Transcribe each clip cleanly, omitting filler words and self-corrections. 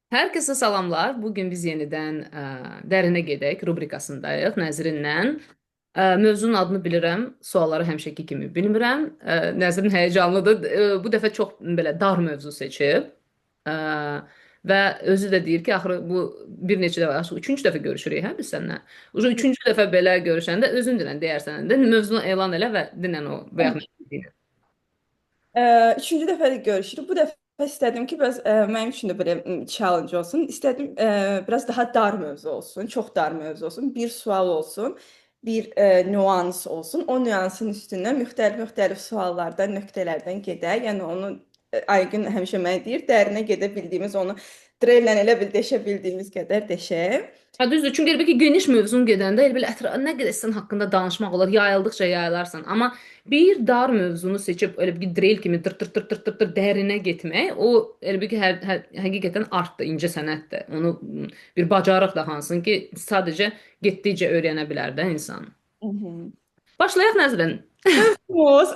Hər kəsə salamlar. Bugün biz yenidən dərinə gedək rubrikasındayıq Nəzrinlə. Mövzunun adını bilirəm, sualları həmişəki kimi bilmirəm. Nəzrin həyəcanlıdır. Bu dəfə çox belə dar mövzu seçib. Ə, və özü də deyir ki, axırı bu bir neçə dəfə, üçüncü dəfə görüşürük hə biz səninlə. Ucu üçüncü dəfə belə görüşəndə özün dilən deyərsən də mövzunu elan elə və dinən o bayaq nə dediyini. Üçüncü dəfə də görüşürük. Bu dəfə istədim ki, biraz mənim üçün də belə challenge olsun. İstədim biraz daha dar mövzu olsun, çox dar mövzu olsun. Bir sual olsun, bir nüans olsun. O nüansın üstündən müxtəlif suallardan, nöqtələrdən gedək. Yəni onu Aygün həmişə mənə deyir, dərinə gedə bildiyimiz, onu drellə elə bil deşə bildiyimiz qədər deşək. Ha, düzdür. Çünki elə bil ki, geniş mövzun gedəndə elə bil nə qədər sən haqqında danışmaq olar, yayıldıqca yayılarsan. Amma bir dar mövzunu seçib elə bil ki, drill kimi dır dərinə getmək, o elə bil ki, həqiqətən artdı, incə sənətdir. Onu bir bacarıq da hansın ki, sadəcə getdikcə öyrənə bilər də insan. Hı hı. Başlayaq Nəzrin. Muz.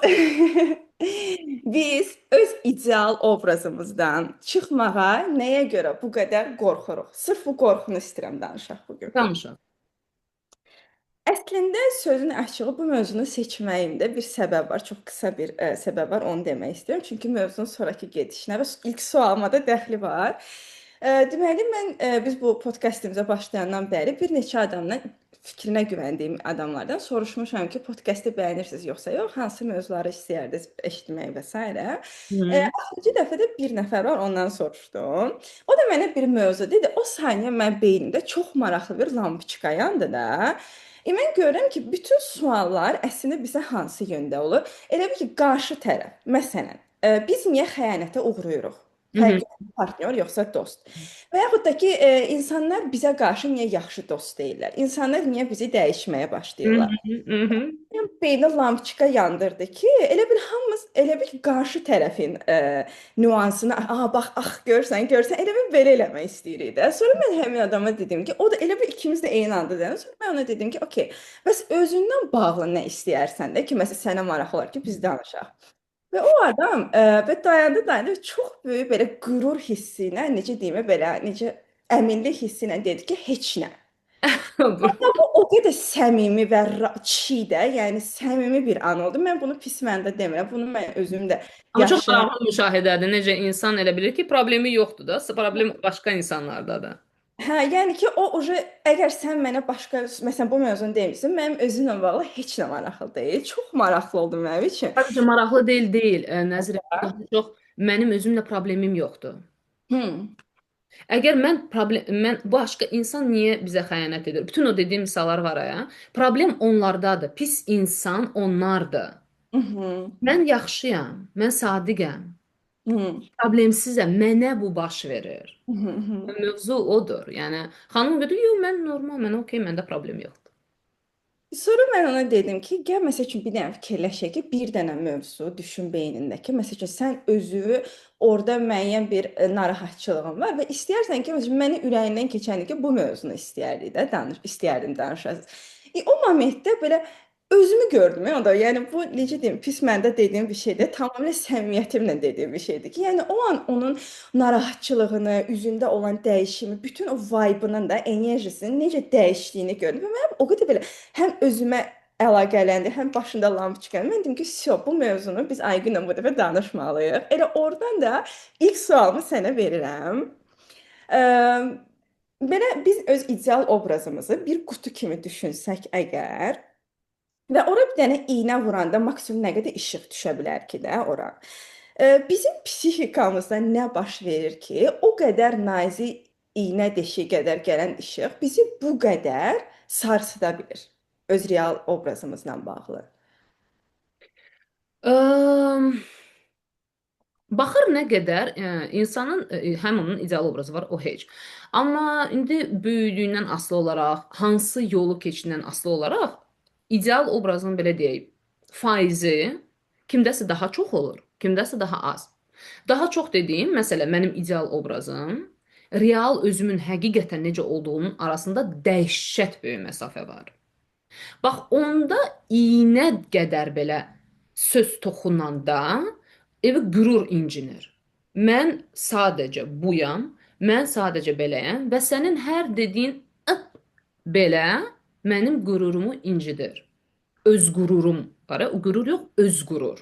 Biz öz ideal obrazımızdan çıxmağa nəyə görə bu qədər qorxuruq? Sırf bu qorxunu istəyirəm danışaq bu gün. Danışaq. Əslində sözün açığı bu mövzunu seçməyimdə bir səbəb var, çox qısa bir səbəb var, onu demək istəyirəm. Çünki mövzunun sonrakı gedişinə və ilk sualıma da dəxli var. Deməli biz bu podkastımıza başlayandan bəri bir neçə adamdan fikrinə güvəndiyim adamlardan soruşmuşam ki, podkastı bəyənirsiniz yoxsa yox, hansı mövzuları istəyərdiniz eşitmək və s. Hı. Axırıncı dəfə də bir nəfər var, ondan soruşdum. O da mənə bir mövzu dedi. O saniyə mənim beynimdə çox maraqlı bir lampoçka yandı da. Mən görürəm ki, bütün suallar əslində bizə hansı yöndə olur? Elə bil ki, qarşı tərəf. Məsələn, biz niyə xəyanətə uğrayırıq? Hı hı. Həqiqi partnyor yoxsa dost? Və yaxud da ki, insanlar bizə qarşı niyə yaxşı dost deyirlər? İnsanlar niyə bizi dəyişməyə Hı başlayırlar? hı. Hı hı. Beyni lampoçka yandırdı ki, elə bil hamımız elə bil ki, qarşı tərəfin nüansını, bax, görsən, elə bil belə eləmək istəyirik də. Sonra mən həmin adama dedim ki, o da elə bil ikimiz də eyni anda dedim. Sonra mən ona dedim ki, okey, bəs özündən bağlı nə istəyərsən də ki, məsələn sənə maraqlı olar ki, biz danışaq. Və o adam və dayandı, çox böyük belə qürur hissi ilə, necə deyim, belə necə əminlik hissi ilə dedi ki, heç nə. Bu o qədər səmimi və çiğ də, yəni səmimi bir an oldu. Mən bunu pis mənada demirəm. Bunu mən özüm də Amma çox yaşayan. maraqlı müşahidədir. Necə insan elə bilir ki, problemi yoxdur da, problem başqa insanlardadır. Hə, yəni ki, o uje əgər sən mənə başqa, məsələn, bu mövzunu demirsən, mənim özümlə bağlı heç nə maraqlı deyil. Çox maraqlı oldu mənim üçün. Sadəcə maraqlı deyil, Nəzirə. Daha çox mənim özümlə problemim yoxdur. Hmm. Əgər mən başqa insan niyə bizə xəyanət edir? Bütün o dediyim misallar var ya. Problem onlardadır. Pis insan onlardır. Mhm. Mən yaxşıyam, mən sadiqəm, Mhm. problemsizəm. Mənə bu baş verir. Mhm. Mövzu odur. Yəni xanım dedi, "Yox, mən normal, mən okey, məndə problem yoxdur." Sonra mən ona dedim ki, gəl məsəl üçün bir dənə fikirləşək ki, bir dənə mövzu düşün beynindəki. Məsəl üçün sən özünü orada müəyyən bir narahatçılığın var və istəyirsən ki, məsələn, məni ürəyindən keçəni ki, bu mövzunu istəyərdik də istəyərdim danışasın. O momentdə belə özümü gördüm ya onda. Yəni bu necə deyim, pis məndə dediyim bir şeydir. Tamamilə səmimiyyətimlə dediyim bir şeydir ki, yəni o an onun narahatçılığını, üzündə olan dəyişimi, bütün o vibe-ının da enerjisinin necə dəyişdiyini gördüm. Və mən o qədər belə həm özümə əlaqələndi, həm başında lampoçka. Mən dedim ki, "Vsyo, bu mövzunu biz Aygünlə bu dəfə danışmalıyıq." Elə oradan da ilk sualımı sənə verirəm. Ə, Belə biz öz ideal obrazımızı bir qutu kimi düşünsək əgər və ora bir dənə iynə vuranda maksimum nə qədər işıq düşə bilər ki də ora. Bizim psixikamızda nə baş verir ki, o qədər nazik iynə deşiyi qədər gələn işıq bizi bu qədər sarsıda bilir öz real obrazımızla bağlı. Əm, Baxır nə qədər insanın həm onun ideal obrazı var, o heç. Amma indi böyüdüyündən asılı olaraq, hansı yolu keçindən asılı olaraq ideal obrazın belə deyək, faizi kimdəsə daha çox olur, kimdəsə daha az. Daha çox dediyim, məsələn, mənim ideal obrazım real özümün həqiqətən necə olduğunun arasında dəhşət böyük məsafə var. Bax, onda iynə qədər belə söz toxunanda evi qürur incinir. Mən sadəcə buyam, Mən sadəcə beləyəm və sənin hər dediyin "ıp" belə mənim qürurumu incidir. Öz qürurum var, ya, o qürur yox, öz qürur.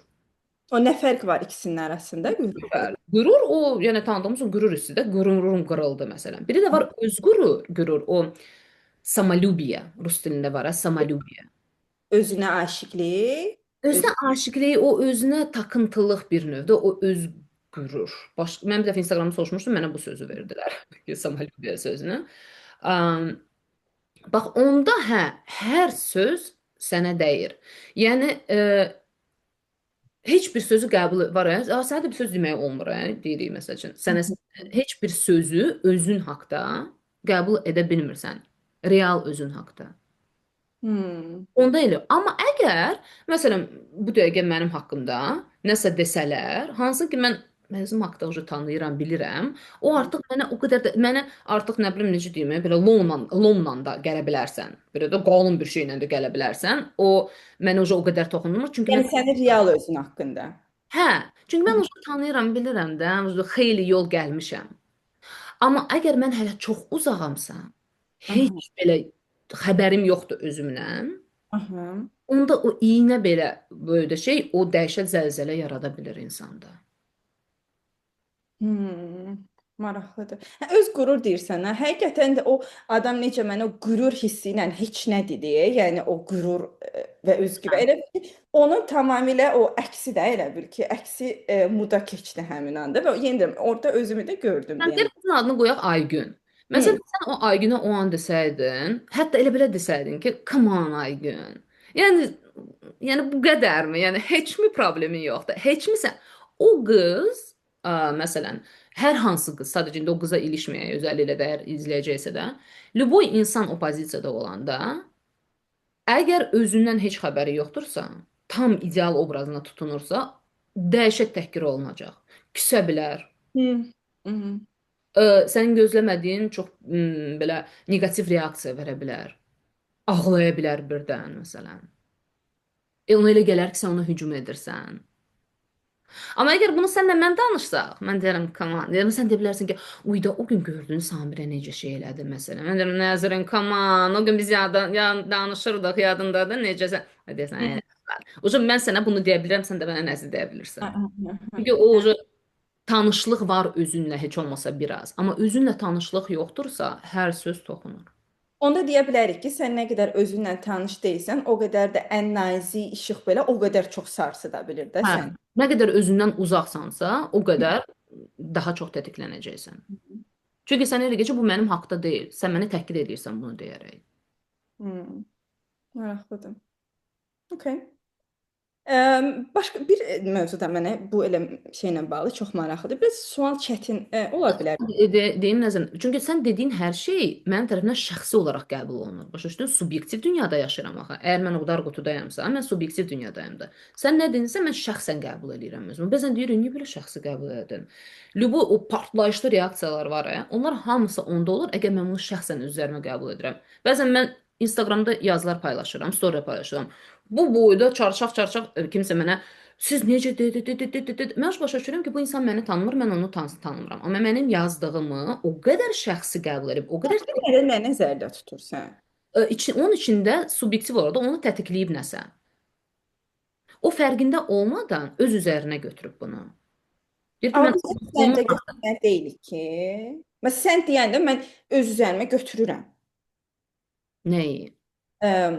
O nə fərq var ikisinin arasında? Süper. Qürur o, yəni tanıdığımız o qürur hissidir. Qürurum qırıldı məsələn. Biri də var öz qürur, qürur o samalubiya. Rus dilində var, ha, samalubiya. Özünə aşiqlik, öz Özünə aşiqlik, o özünə takıntılıq bir növdə, o öz qürur. Mən bir dəfə Instagramda soruşmuşdum, mənə bu sözü verdilər. Samalubiya sözünü. Am, bax onda hə, hər söz sənə dəyir. Yəni heç bir sözü qəbul var, sənə də bir söz demək olmur, deyirik məsəl üçün. Sənə heç bir sözü özün haqqda qəbul edə bilmirsən. Real özün haqqda. Hmm. Onda elə. Amma əgər, məsələn, bu dəqiqə mənim haqqımda nəsə desələr, hansı ki mən özüm haqqda уже tanıyıram, bilirəm, o artıq mənə o qədər də mənə artıq nə bilim necə deyim, belə lomla da gələ bilərsən. Belə də qalın bir şeylə də gələ bilərsən. O mənə уже o qədər toxunmur, çünki Yəni mən sənin real özün haqqında. hə, çünki mən уже tanıyıram, bilirəm də, уже xeyli yol gəlmişəm. Amma əgər mən hələ çox uzağamsa, Aha. heç belə xəbərim yoxdur özümdən, Aha. onda o iynə belə böyle şey o dəhşət zəlzələ yarada bilir insanda. Hmm. Maraqlıdır. Hə, öz qürur deyirsən, hə? Həqiqətən də o adam necə mənə o qürur hissi ilə heç nə dedi, yəni o qürur və özgüvən. Elə bil ki, onun tamamilə o əksi də elə bil ki, əksi muda keçdi həmin anda və yenə deyirəm, orada özümü də gördüm Sən deyən. deyir qızın adını qoyaq Aygün. Hmm. Məsələn, sən o Aygünə o an desəydin, hətta elə belə desəydin ki, come on Aygün. Yəni yəni bu qədərmi? Yəni heçmi problemi yoxdur. Heçmisə o qız, məsələn, hər hansı qız, sadəcə indi o qıza ilişməyək, özəlliklə də əgər izləyəcəksə də, любой insan o pozisiyada olanda, əgər özündən heç xəbəri yoxdursa, tam ideal obrazına tutunursa, dəhşət təhqir olunacaq. Küsə bilər. Hmm. Hmm. Sənin gözləmədiyin çox belə neqativ reaksiya verə bilər. Ağlaya bilər birdən məsələn. Ona elə gələr ki, sən ona hücum edirsən. Amma əgər bunu sənlə mən danışsaq, mən deyərəm, come on. Yəni sən deyə bilərsən ki, uyda o gün gördün Samirə necə şey elədi məsələn. Mən deyirəm, Nəzrin, come on. O gün biz ya danışırdıq, yadındadır necəsə. Deyirsən, Hmm. O zaman mən sənə bunu deyə bilərəm, sən də mənə nəsə deyə bilirsən. Aha. Çünki o tanışlıq var özünlə heç olmasa biraz. Amma özünlə tanışlıq yoxdursa, hər söz toxunur. Onda deyə bilərik ki, sən nə qədər özünlə tanış deyilsən, o qədər də ən nazik işıq belə o qədər çox sarsıda bilir də Hə, sən. nə qədər özündən uzaqsansa, o qədər daha çox tətiklənəcəksən. Çünki sən elə ki, bu mənim haqqda deyil. Sən məni təhqir edirsən bunu deyərək. Hmm. Maraqlıdır. Okay. Başqa bir mövzuda mənə bu elə şeylə bağlı çox maraqlıdır. Biraz sual çətin ola bilər. Deyim nəzər. Çünki sən dediyin hər şey mənim tərəfimdən şəxsi olaraq qəbul olunur. Başa düşdün? Subyektiv dünyada yaşayıram axı. Əgər mən o qudar qutudayamsa, mən subyektiv dünyadayım da. Sən nə dedinsə mən şəxsən qəbul edirəm özümü. Bəzən deyirəm, niyə belə şəxsi qəbul edin? Lübu o partlayışlı reaksiyalar var ya, onlar hamısı onda olur, əgər mən bunu şəxsən öz üzərimə qəbul edirəm. Bəzən mən Instagramda yazılar paylaşıram, story paylaşıram. Bu boyda çarşaf-çarşaf kimsə mənə siz necə dedi. Mən başa düşürəm ki, bu insan məni tanımır, mən onu tanımıram. Amma mənim yazdığımı o qədər şəxsi qəbul edib, o qədər Nələri nə nəzərdə tutursan? onun içində subyektiv olaraq da onu tətikləyib nəsə. O fərqində olmadan öz üzərinə götürüb bunu. Deyir ki, Amma mən biz səndə götürən deyilik ki, məsələn sən deyəndə mən öz üzərimə götürürəm. nəyi? Əm,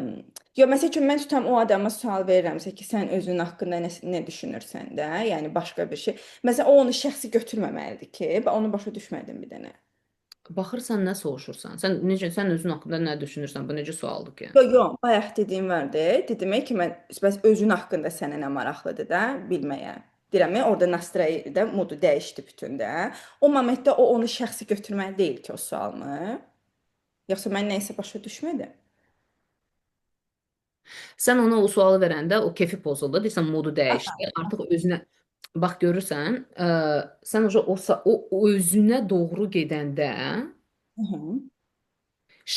yo məsəl üçün mən tutam o adama sual verirəmsə ki, sən özün haqqında nə düşünürsən də, yəni başqa bir şey. Məsələn o onu şəxsi götürməməlidir ki, mən onu başa düşmədim bir dənə. Baxırsan nə soruşursan? Sən özün haqqında nə düşünürsən? Bu necə sualdır ki? Yo, yo, bayaq dediyim vardı. Dedim ki, mən bəs özün haqqında sənə nə maraqlıdır da bilməyə. Deyirəm, orada nastroyu da modu dəyişdi bütün də. O momentdə o onu şəxsi götürməli deyil ki, o sualını. Yoxsa mən nə isə başa düşmədim. Sən ona o sualı verəndə o kefi pozuldu, deyirsən modu dəyişdi. Artıq özünə bax görürsən, sən o özünə doğru gedəndə, Hı hı.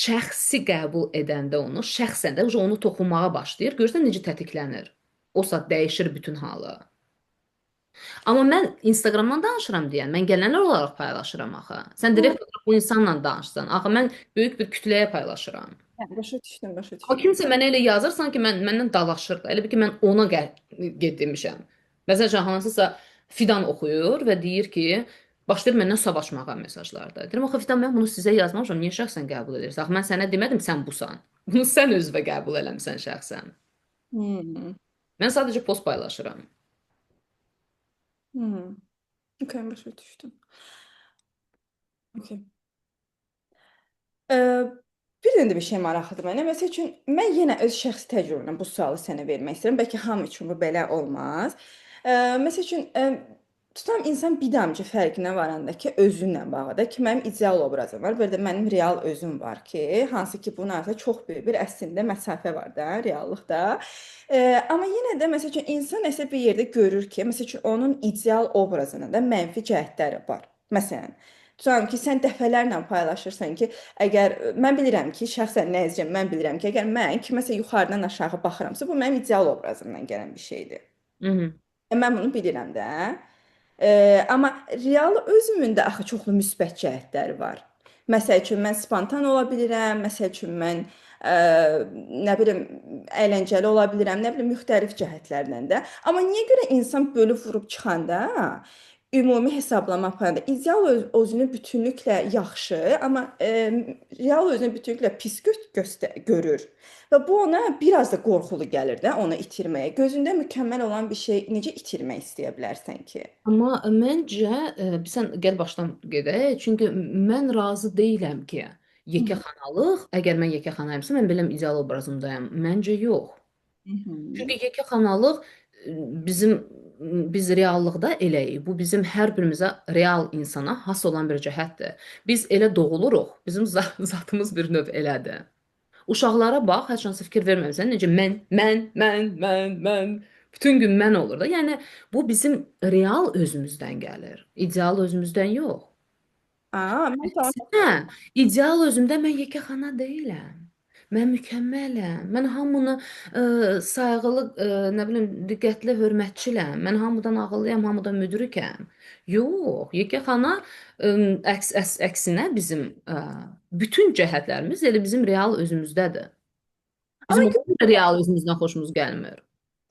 şəxsi qəbul edəndə onu, şəxsən də onu toxunmağa başlayır. Görürsən necə tətiklənir. O saat dəyişir bütün halı. Amma mən Instagramdan danışıram deyən, mən gələnlər olaraq paylaşıram axı. Sən Hə, direkt olaraq bu insanla danışsan. Axı mən böyük bir kütləyə paylaşıram. hə, başa düşdüm, başa Amma düşdüm. kimsə mənə elə yazır sanki məndən dalaşır da. Elə bil ki mən ona get demişəm. Məsələn, hansısa Fidan oxuyur və deyir ki, başlayır məndən savaşmağa mesajlarda. Deyirəm axı Fidan mən bunu sizə yazmamışam. Niyə şəxsən qəbul edirsən? Axı mən sənə demədim sən busan. Bunu sən özünə qəbul eləmisən şəxsən. Hmm. Mən sadəcə post paylaşıram. Hmm. Okay, başa düşdüm. Okay. Eee, bir dənə də bir şey maraqlıdır mənə. Məsəl üçün, mən yenə öz şəxsi təcrübəmdən bu sualı sənə vermək istəyirəm. Bəlkə hamı üçün bu belə olmaz. Məsəl üçün, tutam insan bir damcı fərqinə varanda ki, özünlə bağlıdır ki, mənim ideal obrazım var, bir də mənim real özüm var ki, hansı ki, bunun arasında çox böyük bir əslində məsafə var da, reallıqda. Amma yenə də məsəl üçün, insan nəsə bir yerdə görür ki, məsəl üçün, onun ideal obrazının da mənfi cəhətləri var. Məsələn, tutalım ki, sən dəfələrlə paylaşırsan ki, əgər mən bilirəm ki, şəxsən nəzcəm mən bilirəm ki, əgər mən kiməsə yuxarıdan aşağı baxıramsa, bu mənim ideal obrazımdan gələn bir şeydir. Hı -hı. Mən bunu bilirəm də. Amma real özümün də axı çoxlu müsbət cəhətləri var. Məsəl üçün mən spontan ola bilirəm, məsəl üçün mən nə bilim əyləncəli ola bilirəm, nə bilim müxtəlif cəhətlərdən də. Amma niyə görə insan bölüb vurub çıxanda ümumi hesablama aparanda ideal özünü bütünlüklə yaxşı, amma real özünü bütünlüklə pis görür. Və bu ona biraz da qorxulu gəlir də, onu itirməyə. Gözündə mükəmməl olan bir şey necə itirmək istəyə bilərsən ki? Amma məncə, sən gəl başdan gedək. Çünki mən razı deyiləm ki, Hı yekəxanalıq, əgər mən yekəxanayımsa, mən belə ideal obrazımdayam. Məncə yox. hı. Çünki yekəxanalıq bizim biz reallıqda eləyik. Bu bizim hər birimizə real insana has olan bir cəhətdir. Biz elə doğuluruq. Bizim zatımız bir növ elədir. Uşaqlara bax, heç hansı fikir verməmisən. Necə mən. Bütün gün mən olur da. Yəni bu bizim real özümüzdən gəlir. İdeal özümüzdən yox. Mən tamam. Əksinə, ideal özümdə mən yekəxana deyiləm. Mən mükəmmələm. Mən hamını sayğılı, nə bilim, diqqətli hörmətçiləm. Mən hamıdan ağıllıyam, hamıdan müdrikəm. Yox, yekəxana əksinə bizim bütün cəhətlərimiz elə bizim real özümüzdədir. Amma Bizim o real özümüzdən xoşumuz gəlmir.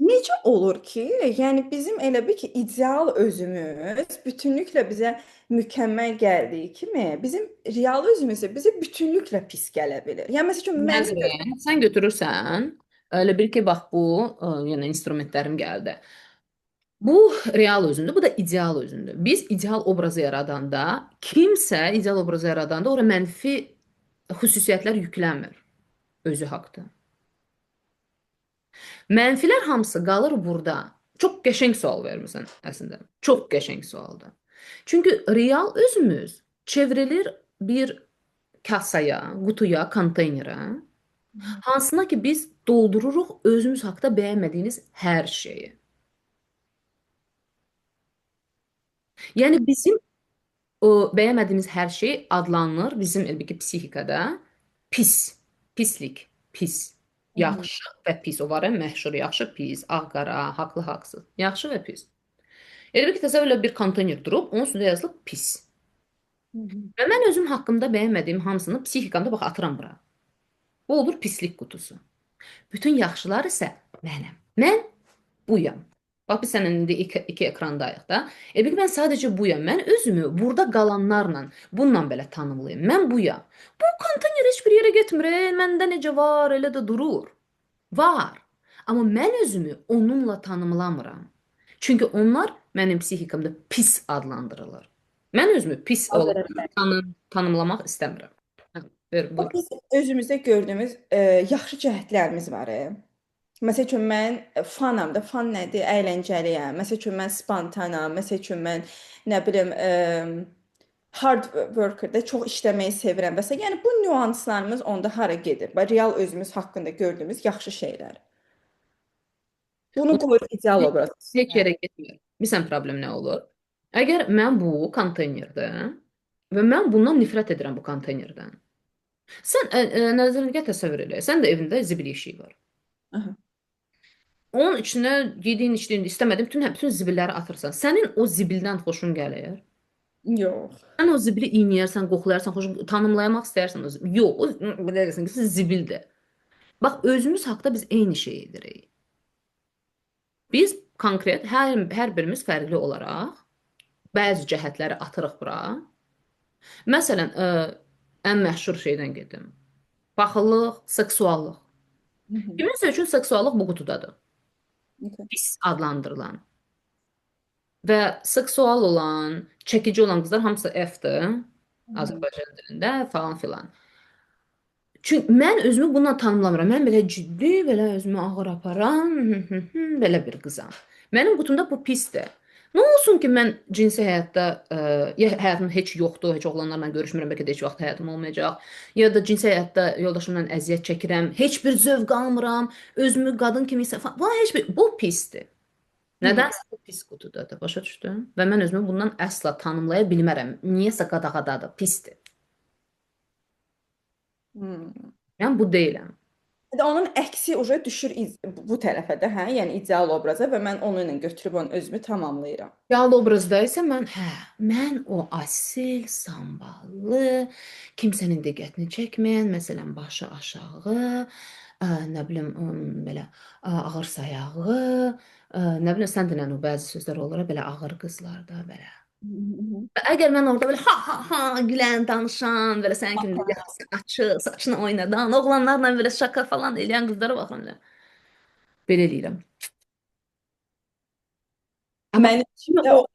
necə olur ki, yəni bizim elə bil ki, ideal özümüz bütünlüklə bizə mükəmməl gəldiyi kimi, bizim real özümüz də bizə bütünlüklə pis gələ bilir. Yəni məsəl üçün mənfi Nəzrin, sən götürürsən, elə bil ki, bax bu, yəni instrumentlərim gəldi. Bu real özündür, bu da ideal özündür. Biz ideal obrazı yaradanda, kimsə ideal obrazı yaradanda ora mənfi xüsusiyyətlər yüklənmir özü haqqında. Mənfilər hamısı qalır burada. Çox qəşəng sual vermisən əslində. Çox qəşəng sualdır. Çünki real özümüz çevrilir bir kasaya, qutuya, konteynerə, hansına ki biz doldururuq özümüz haqqında bəyənmədiyiniz hər şeyi. Yəni bizim o bəyənmədiyimiz hər şey adlanır bizim elbəttə psixikada pis, pislik, pis. Yaxşı və pis. O var ya məşhur yaxşı, pis, ağ-qara, haqlı, haqsız. Yaxşı və pis. Elə bil ki, təsəvvürlə bir konteyner durub, onun üstündə yazılıb pis. Və mən özüm haqqımda bəyənmədiyim hamısını psixikamda bax atıram bura. Bu olur pislik qutusu. Bütün yaxşılar isə mənəm. Mən buyam. Bax biz sənin indi iki ekrandayıq da. Elə bil ki, mən sadəcə buyam. Mən özümü burada qalanlarla, bununla belə tanımlayım. Mən buyam. Bu konteyner heç bir yerə getmir. Məndə necə var, elə də durur. Var. Amma mən özümü onunla tanımlamıram. Çünki onlar mənim psixikamda pis adlandırılır. Mən özümü pis olaraq tanımlamaq istəmirəm. Hə, ver, buyur. biz özümüzdə gördüyümüz yaxşı cəhətlərimiz var. Məsəl üçün mən fanam da, fan nədir? Əyləncəliyəm. Məsəl üçün mən spontanam. Məsəl üçün mən nə bilim hard worker-da çox işləməyi sevirəm və s. Yəni bu nüanslarımız onda hara gedir? Və real özümüz haqqında gördüyümüz yaxşı şeylər. Bunu qoyur ideal obraz Heç üstünə. yerə getmir. Bilirsən problem nə olur? Əgər mən bu konteynerdə və mən bundan nifrət edirəm bu konteynerdən. Sən nəzərinə təsəvvür elə. Sən də evində zibil yeşiyi var. Aha. onun içinə yediyin, içdiyin, istəmədin bütün zibilləri atırsan. Sənin o zibildən xoşun gəlir. Yox. Sən o zibili iynəyərsən, qoxlayarsan, xoşun tanımlamaq istəyirsən o zibili. Yox, o bilərsən ki, zibildir. Bax, özümüz haqda biz eyni şey edirik. Biz konkret hər birimiz fərqli olaraq bəzi cəhətləri atırıq bura. Məsələn, ən məşhur şeydən gedim. Paxıllıq, seksuallıq. Hı hı. Kiminsə üçün seksuallıq bu qutudadır. Okay. Pis adlandırılan. Və seksual olan, çəkici olan qızlar hamısı F-dir. Hı hı. Azərbaycan dilində falan filan. Çünki mən özümü bununla tanımlamıram. Mən belə ciddi, belə özümü ağır aparan, belə bir qızam. Mənim qutumda bu pisdir. Nə olsun ki, mən cinsi həyatda, ya həyatım heç yoxdur, heç oğlanlarla görüşmürəm, bəlkə də heç vaxt həyatım olmayacaq, ya da cinsi həyatda yoldaşımla əziyyət çəkirəm, heç bir zövq almıram, özümü qadın kimi isə falan. Bu heç bir, bu pisdir. Hı. Nədənsə bu pis qutudadır, başa düşdün? Və mən özümü bundan əsla tanımlaya bilmərəm. Niyəsə qadağadadır, pisdir. Hı. Mən bu deyiləm. Bir də onun əksi uje düşür bu tərəfə də, hə? Yəni ideal obraza və mən onu ilə götürüb onu özümü tamamlayıram. Real obrazda isə mən o asil, samballı, kimsənin diqqətini çəkməyən, məsələn, başı aşağı, nə bilim, belə ağır sayağı, nə bilim, sən deyilən o bəzi sözlər olur, belə ağır qızlarda belə. Hı hı. Əgər mən orada belə ha ha ha gülən, danışan, belə sənin kimi də yaxası açıq, saçını oynadan, oğlanlarla belə şaka falan eləyən qızlara baxıram belə. Belə eləyirəm. Amma Mənim üçün də o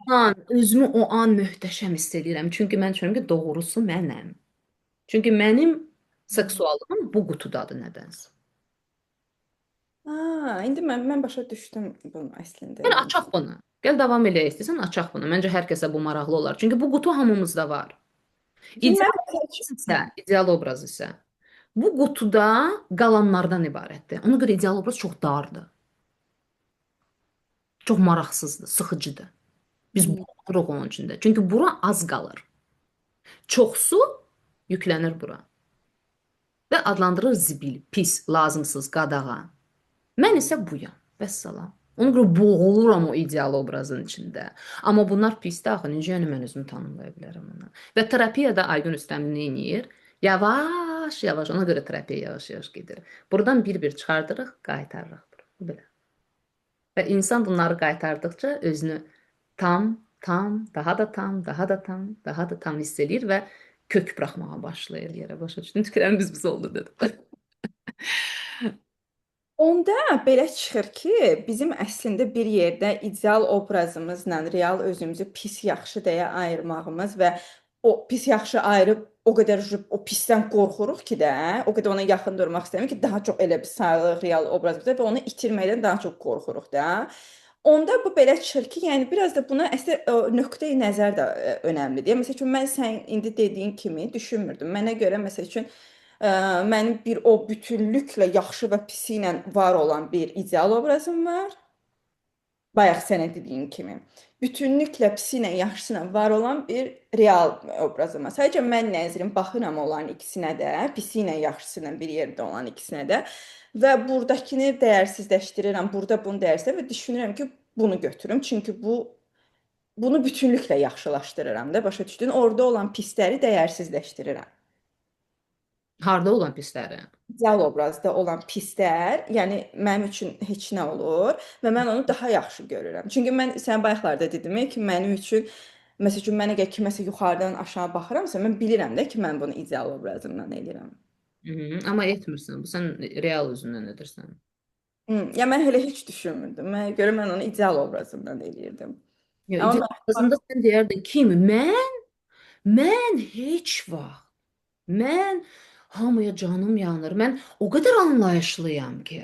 özümü o an möhtəşəm hiss edirəm. Çünki mən düşünürəm ki, doğrusu mənəm. Çünki mənim seksuallığım bu qutudadır nədənsə. ha, indi mən başa düşdüm bunu əslində Gəl yəni. açaq bunu. Gəl davam eləyək istəsən açaq bunu. Məncə hər kəsə bu maraqlı olar. Çünki bu qutu hamımızda var. Çünki mən İdeal obraz isə, ideal obraz isə bu qutuda qalanlardan ibarətdir. Ona görə ideal obraz çox dardır. Çox maraqsızdır, sıxıcıdır. Biz boğuluruq onun içində. Çünki bura az qalır. Çoxsu yüklənir bura. Və adlandırır zibil, pis, lazımsız, qadağan. Mən isə buyam. Vəssalam. Ona görə boğuluram o ideal obrazın içində. Amma bunlar pisdir axı. Necə yəni mən özümü tanımlaya bilərəm ona? Və terapiyada Aygün Rüstəmli nə edir? Yavaş, yavaş, ona görə terapiya yavaş, yavaş gedir. Buradan bir-bir çıxardırıq, qaytarırıq. Belə. Və insan bunları qaytardıqca özünü daha da tam, daha da tam, daha da tam hiss edir və kök buraxmağa başlayır yerə. Başa düşdün? Tükürən biz oldu dedim. onda belə çıxır ki, bizim əslində bir yerdə ideal obrazımızla real özümüzü pis, yaxşı deyə ayırmağımız və o pis, yaxşı ayırıb o qədər o pisdən qorxuruq ki də, o qədər ona yaxın durmaq istəmirik ki, daha çox elə bir sayılır real obrazımızda və onu itirməkdən daha çox qorxuruq da. Onda bu belə çıxır ki, yəni biraz da buna əslində nöqteyi nəzər də önəmlidir. Məsəl üçün mən sən indi dediyin kimi düşünmürdüm. Mənə görə məsəl üçün mənim bir o bütünlüklə yaxşı və pisi ilə var olan bir ideal obrazım var. Bayaq sənə dediyin kimi. Bütünlüklə pisi ilə yaxşısı ilə var olan bir real obrazım var. Sadəcə mən nəzərim baxıram onların ikisinə də, pisi ilə yaxşısı ilə bir yerdə olan ikisinə də və burdakını dəyərsizləşdirirəm, burada bunu dəyərsizləşdirirəm və düşünürəm ki, bunu götürüm. Çünki bunu bütünlüklə yaxşılaşdırıram da, başa düşdün? Orada olan pisləri dəyərsizləşdirirəm. Harda olan pisləri? İdeal obrazda olan pislər, yəni mənim üçün heç nə olur və mən onu daha yaxşı görürəm. Çünki mən sən bayaqlarda dedim ki, mənim üçün məsəl üçün mən əgər kiməsə yuxarıdan aşağı baxıramsa, mən bilirəm də ki, mən bunu ideal obrazımdan edirəm. Hı -hı. Amma etmirsən. Bu sən real özündən edirsən. Ya mən hələ heç düşünmürdüm. Mənə görə mən onu ideal obrazımdan eləyirdim. Ya Amma ideal obrazında sən deyərdin kim? Mən heç vaxt. Mən hamıya canım yanır. Mən o qədər anlayışlıyam ki.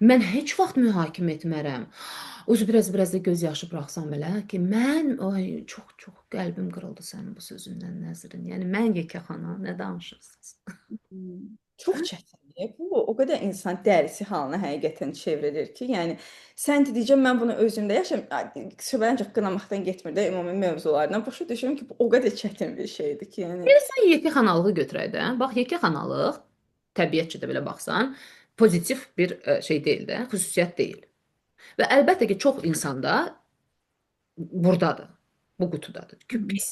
Mən heç vaxt mühakimə etmərəm. Özü biraz da göz yaşı buraxsam belə ki, mən ay çox qəlbim qırıldı sənin bu sözündən nəzrin. Yəni mən yekəxana nə danışırsınız? çox çətindir. Bu o qədər insan dərisi halına həqiqətən çevrilir ki, yəni sən dedikcə mən bunu özümdə yaşayıram. Söhbət ancaq qınamaqdan getmir də ümumi mövzulardan. Başa düşürəm ki, bu o qədər çətin bir şeydir ki, yəni. Sən yekəxanalığı götürək də. Bax, yekəxanalıq təbiətçi də belə baxsan, pozitiv bir şey deyil də, xüsusiyyət deyil. Və əlbəttə ki, çox insanda burdadır, bu qutudadır ki, Mhm. pis.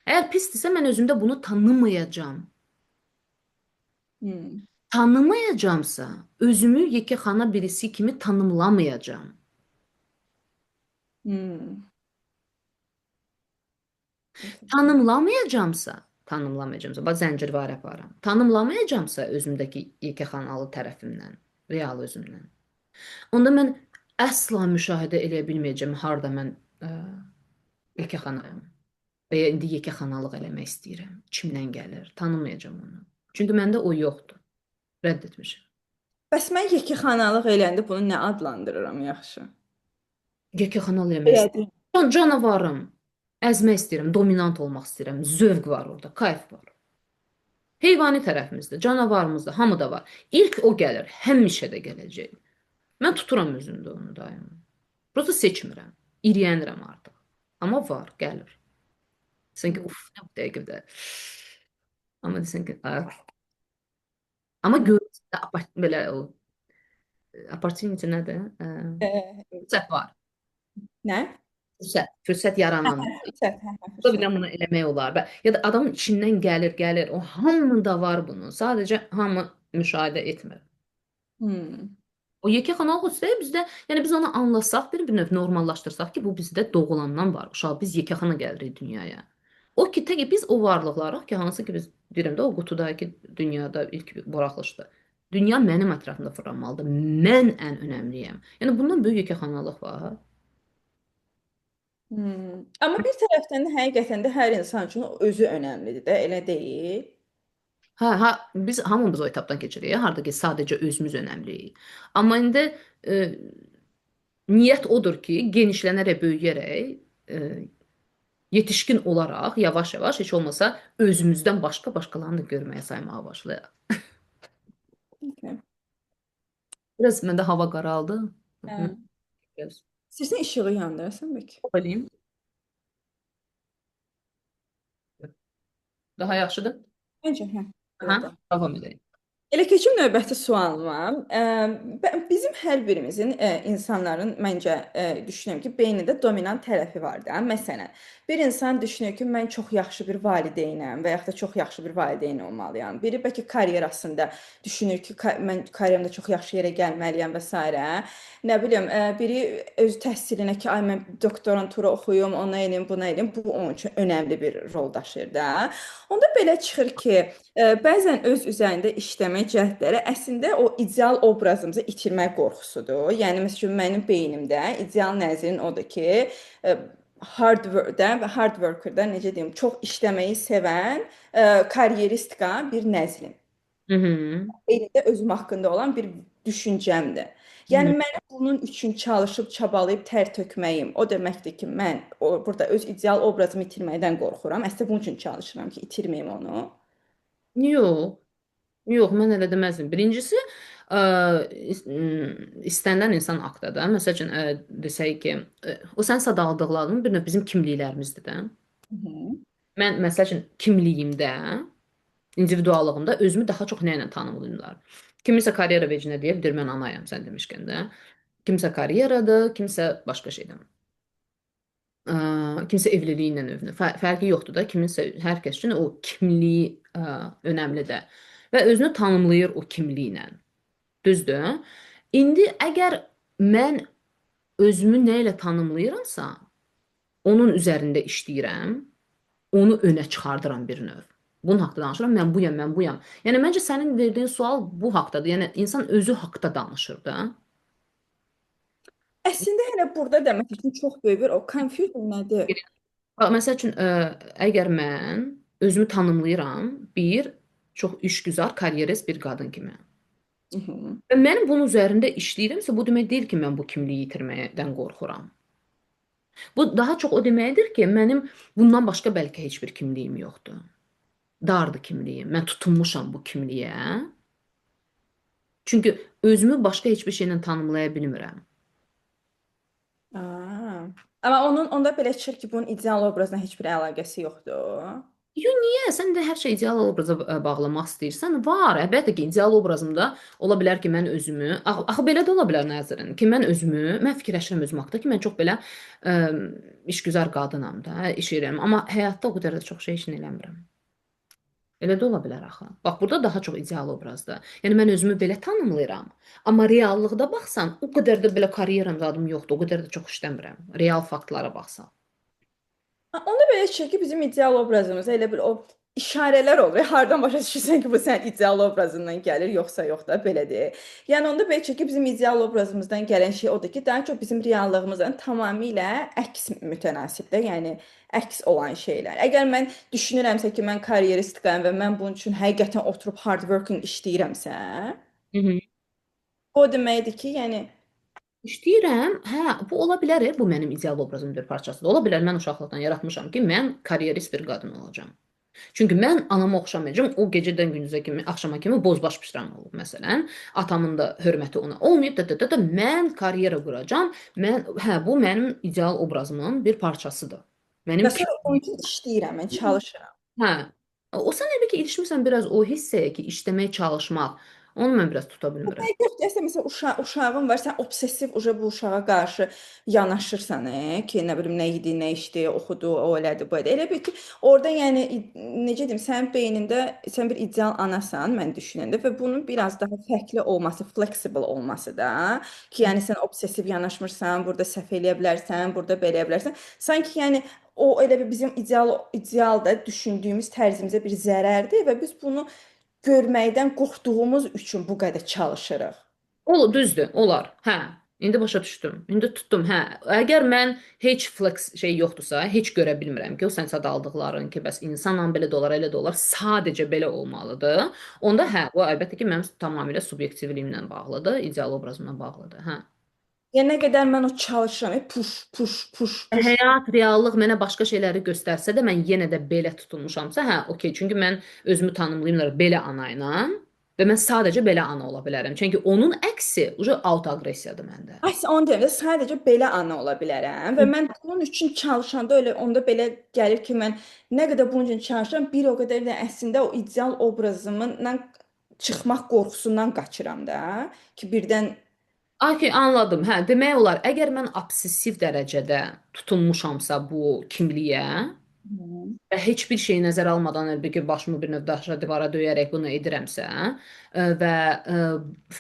Əgər pisdirsə, mən özümdə bunu tanımayacağam. Hmm. Tanımayacağamsa, özümü yekəxana birisi kimi tanımlamayacağam. Hmm. Tanımlamayacağamsa, bax zəncirvarə aparıram. Tanımlamayacağamsa özümdəki yekəxanalı tərəfimdən, real özümdən. Onda mən əsla müşahidə eləyə bilməyəcəm harda mən yekəxanayam. Və ya indi yekəxanalıq eləmək istəyirəm. Kimdən gəlir? Tanımayacağam onu. Çünki məndə o yoxdur. Rədd etmişəm. Bəs mən yekəxanalıq eləyəndə bunu nə adlandırıram yaxşı? Yekəxanalıq eləmək Elədim. istəyirəm. Canavarım. Əzmək istəyirəm, dominant olmaq istəyirəm. Zövq var orada, kayf var. Heyvani tərəfimizdə, canavarımızda, hamıda var. İlk o gəlir, həmişə də gələcək. Mən tuturam özümdə onu daima. Prosta seçmirəm. İriyənirəm artıq. Amma var, gəlir. Sanki Hmm. uf, nə bu dəqiqədə. Amma desən ki, ah. Amma Hmm. görürsən də belə o opportunity nədir? Ee, Fürsət var. nə? Fürsət yarananda. Fürsət, Bir fürsət. bunu eləmək olar. Ya da adamın içindən gəlir. O hamıda var bunun. Sadəcə hamı müşahidə etmir. Hmm. O yekəxana xüsusilə bizdə, yəni biz onu anlasaq, bir növ normallaşdırsaq ki, bu bizdə doğulandan var. Uşaq biz yekəxana gəlirik dünyaya. O ki, təki biz o varlıqlarıq ki, hansı ki biz deyirəm də o qutudakı dünyada ilk buraxılışdı. Dünya mənim ətrafımda fırlanmalıdır. Mən ən önəmliyəm. Yəni bundan böyük yekəxanalıq var. Hmm. Amma bir tərəfdən də həqiqətən də hər insan üçün özü önəmlidir də, elə deyil? Biz hamımız o etapdan keçirik. Harda ki, sadəcə özümüz önəmliyik. Amma indi e, niyyət odur ki, genişlənərək, böyüyərək, e, yetişkin olaraq yavaş-yavaş heç olmasa özümüzdən başqa-başqalarını da görməyə saymağa başlayaq. Okay. Biraz məndə hava qaraldı. Hə. Biraz İstəyirsən işığı yandırasan bəlkə. eləyim. Daha yaxşıdır. Məncə, hə. Belə Aha, də. davam edək. Elə keçim növbəti sualıma. Bizim hər birimizin insanların məncə düşünürəm ki, beynində dominant tərəfi var da. Məsələn, bir insan düşünür ki, mən çox yaxşı bir valideynəm və yaxud da çox yaxşı bir valideyn olmalıyam. Biri bəlkə karyerasında düşünür ki, mən karyeramda çox yaxşı yerə gəlməliyəm və s. Nə bilim, biri öz təhsilinə ki, ay mən doktorantura oxuyum, ona eləyim, buna eləyim, bu onun üçün önəmli bir rol daşıyır da. Onda belə çıxır ki, bəzən öz üzərində işləmək cəhdləri əslində o ideal obrazımızı itirmək qorxusudur. Yəni məsələn mənim beynimdə ideal nəzərin odur ki, e, hard worker-da necə deyim, çox işləməyi sevən, karyeristka bir nəzrim. Hı -hı. Beynimdə özüm haqqında olan bir düşüncəmdir. Hı Yəni -hı. mənim bunun üçün çalışıb, çabalayıb tər tökməyim o deməkdir ki, mən burada öz ideal obrazımı itirməkdən qorxuram. Əslində bunun üçün çalışıram ki, itirməyim onu. Yox, yox, mən elə deməzdim. Birincisi, ə, istənilən insan aktda. Məsəl üçün, desək ki, o sən sadaladıqların bir növ bizim kimliklərimizdir də. Hı -hı. Mən məsəl üçün kimliyimdə, individuallığımda özümü daha çox nə ilə tanımlayırlar? Kimisə karyera vecinə deyə bilir, mən anayam sən demişkən də. Kimsə karyeradır, kimsə başqa şeydən. Kimsə evliliyi ilə övünür. Fərqi yoxdur da. Kiminsə hər kəs üçün o kimliyi önəmlidir və özünü tanımlayır o kimliklə. Düzdür? İndi əgər mən özümü nə ilə tanımlayıramsa, onun üzərində işləyirəm, onu önə çıxardıram bir növ. Bunun haqqında danışıram. Mən buyam, mən buyam. Yəni məncə sənin verdiyin sual bu haqqdadır. Yəni insan özü haqqda danışır da. Əslində hələ burada da məsəl üçün çox böyük bir o confusion nədir? Məsəl üçün, əgər mən özümü tanımlayıram, bir çox işgüzar, karyerist bir qadın kimi. Hı -hı. Və mən bunun üzərində işləyirəmsə, bu demək deyil ki, mən bu kimliyi itirməkdən qorxuram. Bu daha çox o deməkdir ki, mənim bundan başqa bəlkə heç bir kimliyim yoxdur. Dardır kimliyim. Mən tutunmuşam bu kimliyə. Çünki özümü başqa heç bir şeylə tanımlaya bilmirəm. Aa. Amma onun onda belə çıxır ki, bunun ideal obrazla heç bir əlaqəsi yoxdur. Yo, niyə? Sən də hər şey ideal obraza bağlamaq istəyirsən. Var, əlbəttə ki, ideal obrazımda ola bilər ki, mən özümü, axı belə də ola bilər nəzərin ki, mən fikirləşirəm özüm haqqında ki, mən çox belə ə, işgüzar qadınam da, iş edirəm, amma həyatda o qədər də çox şey işini eləmirəm. Elə də ola bilər axı. Bax, burada daha çox ideal obrazdır. Yəni mən özümü belə tanımlayıram, amma reallıqda baxsan, o qədər də belə karyeramda adım yoxdur, o qədər də çox işləmirəm. Real faktlara baxsan. Onda belə çıxır ki, bizim ideal obrazımız elə bir o işarələr olur. Hardan başa düşürsən ki, bu sənin ideal obrazından gəlir, yoxsa yox da belə deyil. Yəni onda belə çıxır ki, bizim ideal obrazımızdan gələn şey odur ki, daha çox bizim reallığımızla tamamilə əks mütənasibdir. Yəni əks olan şeylər. Əgər mən düşünürəmsə ki, mən karyeristikayam və mən bunun üçün həqiqətən oturub hard working işləyirəmsə, Hı hı. o deməkdir ki, yəni İşləyirəm. Hə, bu ola bilər, bu mənim ideal obrazımın bir parçasıdır. Ola bilər mən uşaqlıqdan yaratmışam ki, mən karyerist bir qadın olacağam. Çünki mən anama oxşamayacağam. O gecədən gündüzə kimi, axşama kimi bozbaş pişirəm olub məsələn. Atamın da hörməti ona olmayıb da mən karyera quracağam. Hə, bu mənim ideal obrazımın bir parçasıdır. Mənim məsələn onun üçün işləyirəm, mən çalışıram. hə. O sən elə ki ilişmirsən biraz o hissəyə ki, işləmək, çalışmaq. Onu mən biraz tuta bilmirəm. Yoxdur, əslində məsələn uşağın var, sən obsessiv uje bu uşağa qarşı yanaşırsan, ki, nə bilim nə yedi, nə içdi, oxudu, o elədi, bu elədi. Elə bil ki, orada yəni necə deyim, sənin beynində sən bir ideal anasan, mən düşünəndə və bunun biraz daha fərqli olması, flexible olması da, ki, yəni sən obsessiv yanaşmırsan, burada səhv eləyə bilərsən, burada belə eləyə bilərsən. Sanki yəni o elə bir bizim ideal da düşündüyümüz tərzimizə bir zərərdir və biz bunu görməkdən qorxduğumuz üçün bu qədər çalışırıq. Düzdür, olar. Hə. İndi başa düşdüm. İndi tutdum. Hə. Əgər mən heç flex şey yoxdursa, heç görə bilmirəm ki, o sən sadaldıqların ki, bəs insanla belə də olar, elə də olar, sadəcə belə olmalıdır. Onda hə, bu əlbəttə ki, mənim tamamilə subyektivliyimlə bağlıdır, ideal obrazımla bağlıdır. Hə. Yəni nə qədər mən o çalışıram, push. Həyat, reallıq mənə başqa şeyləri göstərsə də mən yenə də belə tutulmuşamsa, hə, okey. Çünki mən özümü tanımlayımlar belə ana ilə və mən sadəcə belə ana ola bilərəm. Çünki onun əksi uje autoaqressiyadır məndə. Əslində onu deyim də sadəcə belə ana ola bilərəm və mən bunun üçün çalışanda elə onda belə gəlir ki, mən nə qədər bunun üçün çalışıram, bir o qədər də əslində o ideal obrazımdan çıxmaq qorxusundan qaçıram da ki, birdən Okey, anladım. Hə, demək olar, əgər mən obsessiv dərəcədə tutulmuşamsa bu kimliyə və heç bir şeyi nəzərə almadan əlbəttə ki, başımı bir növ daşa divara döyərək bunu edirəmsə və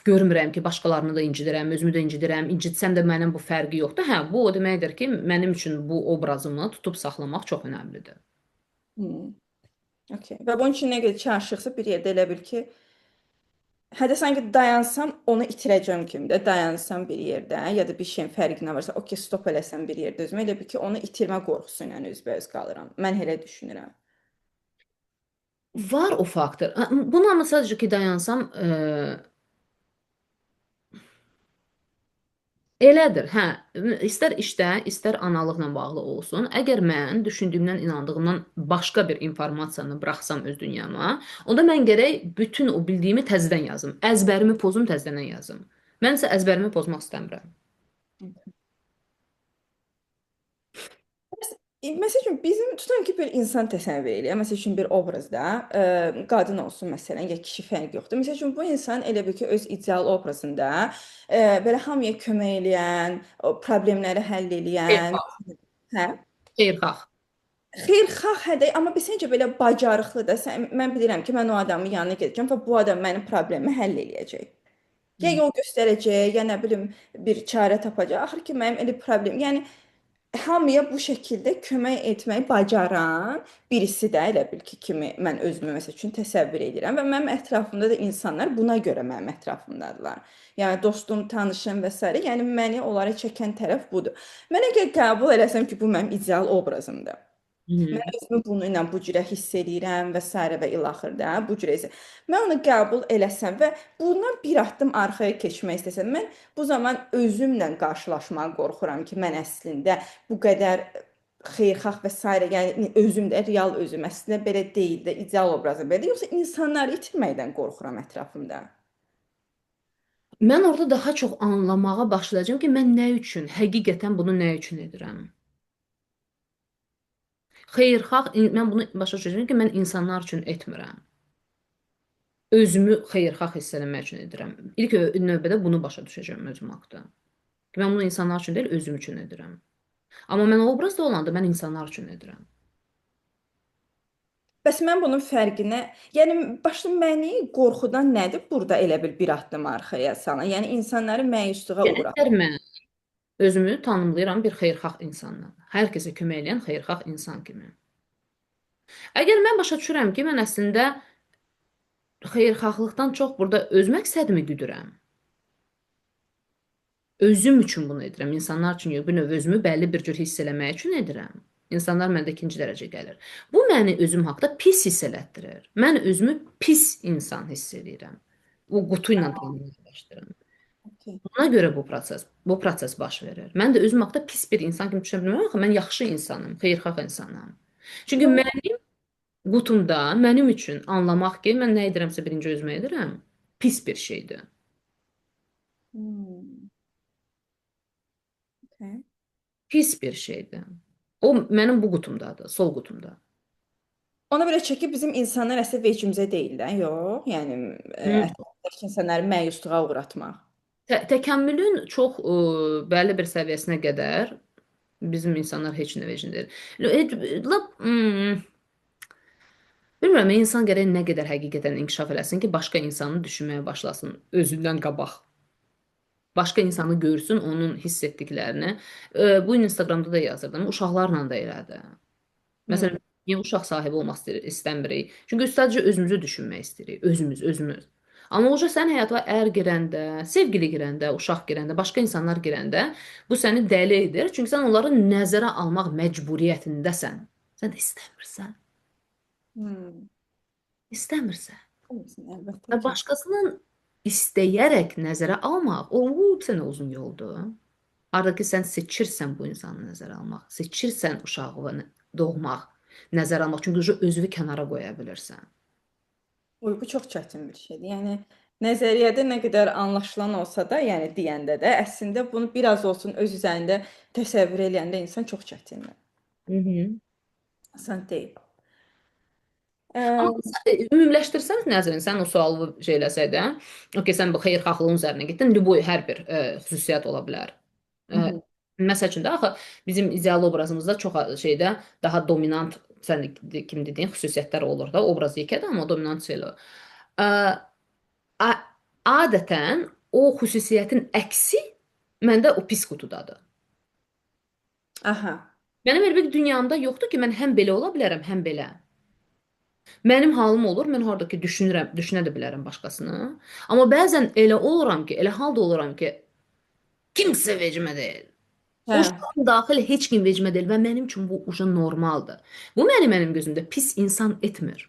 görmürəm ki, başqalarını da incidirəm, özümü də incidirəm, incitsəm də mənim bu fərqi yoxdur. Hə, bu o deməkdir ki, mənim üçün bu obrazımı tutub saxlamaq çox önəmlidir. okey. Və bunun üçün nə qədər çalışıqsa bir yerdə elə bil ki, hətta sanki dayansam onu itirəcəm kimi də dayansam bir yerdə ya da bir şeyin fərqinə varsa, okey, stop eləsəm bir yerdə özümə elə bil ki, onu itirmə qorxusu ilə üzbəüz qalıram. Mən elə düşünürəm. Var o faktor. Bunu amma sadəcə ki, dayansam, elədir, hə. İstər işdə, istər analıqla bağlı olsun. Əgər mən düşündüyümdən, inandığımdan başqa bir informasiyanı buraxsam öz dünyama, onda mən gərək bütün o bildiyimi təzədən yazım. Əzbərimi pozum, təzədən yazım. Mən isə əzbərimi pozmaq istəmirəm. Məsəl üçün bizim tutan ki bir insan təsəvvür eləyək. Məsəl üçün bir obrazda qadın olsun məsələn, ya kişi fərqi yoxdur. Məsəl üçün bu insan elə bil ki öz ideal obrazında belə hamıya kömək eləyən, o problemləri həll eləyən, Xeyirxah. hə? Xeyirxah. Xeyirxah hədə, amma bilsəncə belə bacarıqlı da. Mən bilirəm ki, mən o adamın yanına gedəcəm və bu adam mənim problemimi həll eləyəcək. Ya Hı. yol göstərəcək, ya nə bilim bir çarə tapacaq. Axır ki mənim elə problem, yəni hamıya bu şəkildə kömək etməyi bacaran birisi də elə bil ki, kimi mən özümü məsəl üçün təsəvvür edirəm və mənim ətrafımda da insanlar buna görə mənim ətrafımdadılar. Yəni dostum, tanışım və s. yəni məni onlara çəkən tərəf budur. Mən əgər qəbul eləsəm ki, bu mənim ideal obrazımdır. Hı. Mən özümü bununla bu cürə hiss edirəm və s. və ilaxırda bu cürə isə mən onu qəbul eləsəm və bundan bir addım arxaya keçmək istəsəm, mən bu zaman özümlə qarşılaşmağa qorxuram ki, mən əslində bu qədər xeyirxah və s. yəni özüm də real özüm əslində belə deyil də, ideal obrazı belə deyil, yoxsa insanları itirməkdən qorxuram ətrafımda. Mən orada daha çox anlamağa başlayacağam ki, mən nə üçün, həqiqətən bunu nə üçün edirəm? Xeyirxah, mən bunu başa düşürəm ki, mən insanlar üçün etmirəm. Özümü xeyirxah hiss eləmək üçün edirəm. İlk növbədə bunu başa düşəcəm özüm haqqda. Ki, mən bunu insanlar üçün deyil, özüm üçün edirəm. Amma mən obrazda olanda mən insanlar üçün edirəm. Bəs mən bunun fərqinə, yəni başda məni qorxudan nədir burada elə bil bir addım arxaya salan? Yəni insanları məyusluğa uğrat. Əgər mən özümü tanımlayıram bir xeyirxah insandan, hər kəsə kömək edən xeyirxah insan kimi. Əgər mən başa düşürəm ki, mən əslində xeyirxahlıqdan çox burada öz məqsədimi güdürəm. Özüm üçün bunu edirəm, insanlar üçün yox. Bir növ özümü bəlli bir cür hiss eləmək üçün edirəm. İnsanlar məndə ikinci dərəcə gəlir. Bu məni özüm haqqda pis hiss elətdirir. Mən özümü pis insan hiss edirəm. Bu qutu ilə tanımlaşdırıram. Okay. Buna görə bu proses baş verir. Mən də özüm haqqda pis bir insan kimi düşünə bilməm, axı mən yaxşı insanım, xeyirxah insanam. Çünki Yox. mənim qutumda mənim üçün anlamaq ki, mən nə edirəmsə birinci özümə edirəm, pis bir şeydir. Hmm, okay. Pis bir şeydir. O mənim bu qutumdadır, sol qutumda. Ona belə çəkib bizim insanlar əslində vecimizə deyil də, yox. Yəni Hı. ətrafdakı insanları məyusluğa uğratmaq. Təkəmmülün çox bəlli bir səviyyəsinə qədər bizim insanlar heç nə vecində deyil. Lap, bilmirəm, insan gərək nə qədər həqiqətən inkişaf eləsin ki, başqa insanı düşünməyə başlasın özündən qabaq. Başqa insanı görsün, onun hiss etdiklərini. Bu gün Instagramda da yazırdım. Uşaqlarla da elədi. Hmm. Məsələn, niyə uşaq sahibi olmaq istəmirik? Çünki sadəcə özümüzü düşünmək istəyirik. Özümüz. Amma uca sən həyata ər girəndə, sevgili girəndə, uşaq girəndə, başqa insanlar girəndə bu səni dəli edir. Çünki sən onları nəzərə almaq məcburiyyətindəsən. Sən də istəmirsən. Hmm. İstəmirsən. Əlbəttə Və ki. başqasının istəyərək nəzərə almaq, o sənə uzun yoldur. Harda ki, sən seçirsən bu insanı nəzərə almaq, seçirsən uşağı doğmaq, nəzərə almaq. Çünki özünü kənara qoya bilirsən. Oy, bu çox çətin bir şeydir. Yəni nəzəriyyədə nə qədər anlaşılan olsa da, yəni deyəndə də əslində bunu biraz olsun öz üzərində təsəvvür eləyəndə insan çox çətindir. Hı hı. Asan deyil. Amma Ə, ümumiləşdirsək nəzərin, sən o sualı şey eləsəydin, okey, sən bu xeyirxahlığın üzərinə getdin, hər bir xüsusiyyət ola bilər. hı E, hı. Məsəl üçün də axı bizim ideal obrazımızda çox şeydə daha dominant sən kim dediyin xüsusiyyətlər olur da, obraz yekədir, amma dominant şey olur. E, a- Adətən o xüsusiyyətin əksi məndə o pis qutudadır. Aha. Mənim elə bir dünyamda yoxdur ki, mən həm belə ola bilərəm, həm belə. Mənim halım olur, mən harda ki düşünürəm, düşünə də bilərəm başqasını. Amma bəzən elə oluram ki, elə halda oluram ki, kimsə vecimə deyil. O Hə. şəxsin daxil heç kim vecimə deyil və mənim üçün bu uca normaldır. Bu mənim gözümdə pis insan etmir.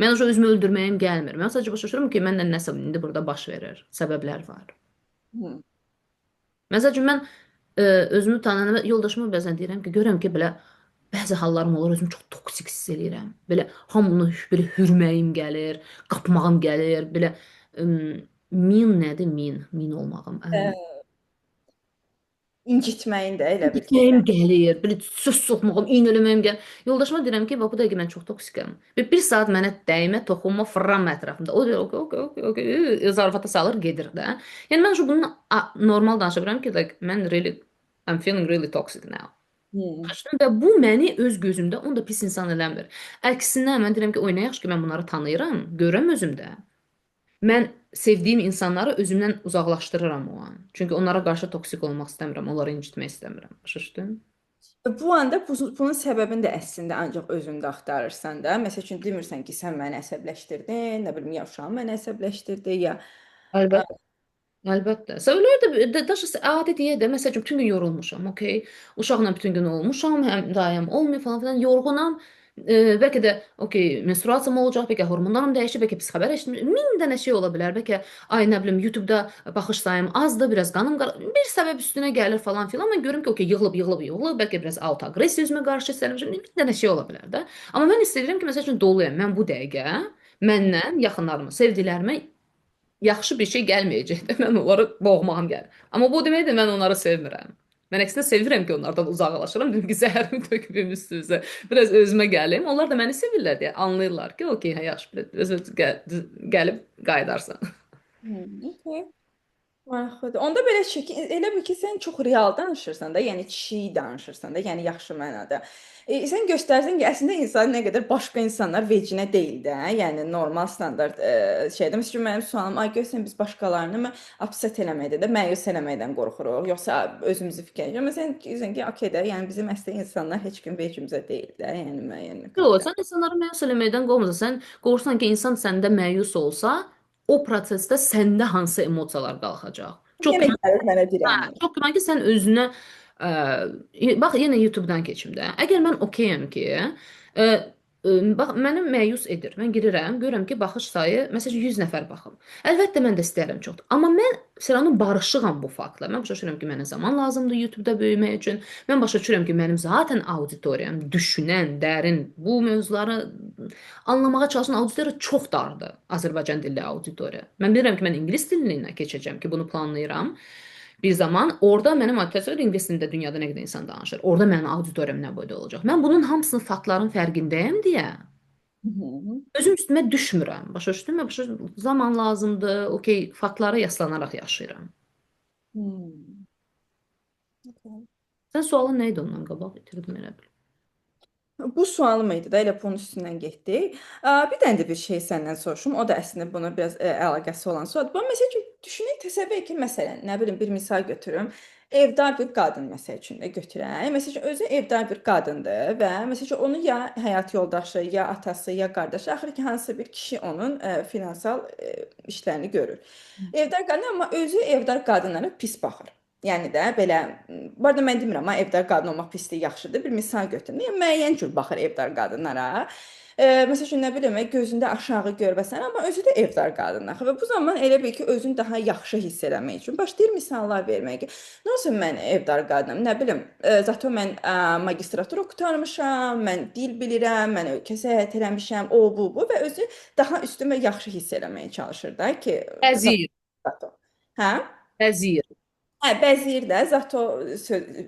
Mən uca özümü öldürməyim gəlmir. Mən sadəcə başa düşürəm ki, məndən nəsə indi burada baş verir. Səbəblər var. Hı. Məsəl üçün mən özümü tanıyanda yoldaşıma bəzən deyirəm ki, görürəm ki, belə bəzi hallarım olur, özümü çox toksik hiss eləyirəm. Belə hamını belə hürməyim gəlir, qapmağım gəlir, belə ım, min nədir min? Min olmağım. Ə, incitməyin də elə bil ki. Gitməyim gəlir, belə söz soxmağım, iynələməyim gəlir. Yoldaşıma deyirəm ki, bax bu dəqiqə mən çox toksikəm. Bir saat mənə dəymə, toxunma, fırlanma ətrafında. O deyir, okey, zarafata salır, gedir də. Yəni mən şu bunun normal danışa bilirəm ki, like, I'm feeling really toxic now. Hı. Və bu məni öz gözümdə onda pis insan eləmir. Əksinə mən deyirəm ki, oy nə yaxşı ki, mən bunları tanıyıram, görürəm özümdə. Mən sevdiyim insanları özümdən uzaqlaşdırıram o an. Çünki onlara qarşı toksik olmaq istəmirəm, onları incitmək istəmirəm. Başa düşdün? Bu anda bunun səbəbini də əslində ancaq özündə axtarırsan da. Məsəl üçün demirsən ki, sən məni əsəbləşdirdin, nə bilim, ya uşağım məni əsəbləşdirdi, ya Əlbəttə. Əlbəttə. Söylər də daşı adi deyə də məsəl üçün bütün gün yorulmuşam, okey. Uşaqla bütün gün olmuşam, həm dayım olmuyor falan filan, yorğunam. Bəlkə də okey, menstruasiyam olacaq, bəlkə hormonlarım dəyişir, bəlkə pis xəbər eşitdim. Min dənə şey ola bilər. Bəlkə ay nə bilim YouTube-da baxış sayım azdır, biraz bir səbəb üstünə gəlir falan filan. Mən görürəm ki, okey, yığılıb, bəlkə biraz auto aqressiya üzümə qarşı istərmişəm. Min dənə şey ola bilər də. Amma mən istəyirəm ki, məsəl üçün doluyam. Mən bu dəqiqə məndən yaxınlarıma, sevdiklərimə yaxşı bir şey gəlməyəcəkdir. Mən onları boğmağım gəlir. Amma bu deməkdir mən onları sevmirəm. Mən əksinə sevirəm ki, onlardan uzaqlaşıram. Dedim ki, zəhərimi tökməyim üstünüzə. Biraz özümə gəlim. Onlar da məni sevirlər deyə anlayırlar ki, okey, hə, yaxşı, öz gəlib qayıdarsan. Okay. Maraqlıdır. Onda belə şey ki, elə bil ki, sən çox real danışırsan da, yəni kişi danışırsan da, yəni yaxşı mənada. Sən göstərsən ki, əslində insan nə qədər başqa insanlar vecinə deyil də, yəni normal standart şeydə. Məsələn, mənim sualım, ay görsən biz başqalarını mı upset eləməkdə də məyus eləməkdən qorxuruq, yoxsa özümüzü fikirləşirik. Amma sən deyirsən ki, okey də, yəni bizim əslində insanlar heç kim vecimizə deyil də, yəni müəyyən Yox, miqdarda. sən insanları məyus eləməkdən qorxmursan. Sən qorxursan ki, insan səndə məyus olsa, o prosesdə səndə hansı emosiyalar qalxacaq. Çox Yenə gəlir mənə Hə, dirənmir. çox güman ki, sən özünə bax yenə YouTube-dan keçim də. Əgər mən okeyəm ki, ə, bax məni məyus edir. Mən girirəm, görürəm ki, baxış sayı məsələn 100 nəfər baxıb. Əlbəttə mən də istəyirəm çox. Amma mən Seranın barışığam bu faktla. Mən başa düşürəm ki, mənə zaman lazımdır YouTube-da böyümək üçün. Mən başa düşürəm ki, mənim zaten auditoriyam düşünən, dərin, bu mövzuları anlamağa çalışan auditoriya çox dardır. Azərbaycan dilli auditoriya. Mən bilirəm ki, mən ingilis dilinə keçəcəm ki, bunu planlayıram. Bir zaman orada mənim auditoriyam ingilis dilində dünyada nə qədər insan danışır. Orada mənim auditoriyam nə boyda olacaq. Mən bunun hamısının faktların fərqindəyəm deyə Hı hı. özüm üstümə düşmürəm. Başa düşdün mü? Zaman lazımdır. Okey, faktlara yaslanaraq yaşayıram. Hmm. Sən sualın nə idi ondan qabaq? Bitirdim elə bil. Bu sualım idi da, elə bunun üstündən getdik. Bir dənə də bir şey səndən soruşum. O da əslində buna biraz əlaqəsi olan sualdır. Bu məsəl üçün düşünək, təsəvvür et ki, məsələn, nə bilim bir misal götürüm. Evdar bir qadın məsəl üçün də götürək. Məsəl üçün özü evdar bir qadındır və məsəl üçün onu ya həyat yoldaşı, ya atası, ya qardaşı, axır ki, hansısa bir kişi onun finansal işlərini görür. Evdar qadın amma özü evdar qadınlara pis baxır. Yəni də belə, bu arada mən demirəm, amma evdar qadın olmaq pislik yaxşıdır. Bir misal götürüm. Yəni müəyyən cür baxır evdar qadınlara. Məsəl üçün nə bilim, gözündə aşağı görməsən, amma özü də evdar qadındır. Və bu zaman elə bil ki, özünü daha yaxşı hiss eləmək üçün başlayır misallar verməyə ki, nə olsun mən evdar qadınam, nə bilim, zato mən magistratura qurtarmışam, mən dil bilirəm, mən ölkə səyahət eləmişəm, o bu və özü daha üstün və yaxşı hiss eləməyə çalışır da ki, Vəzir, zato. Hə? vəzir. Hə, bəzəyir də, zato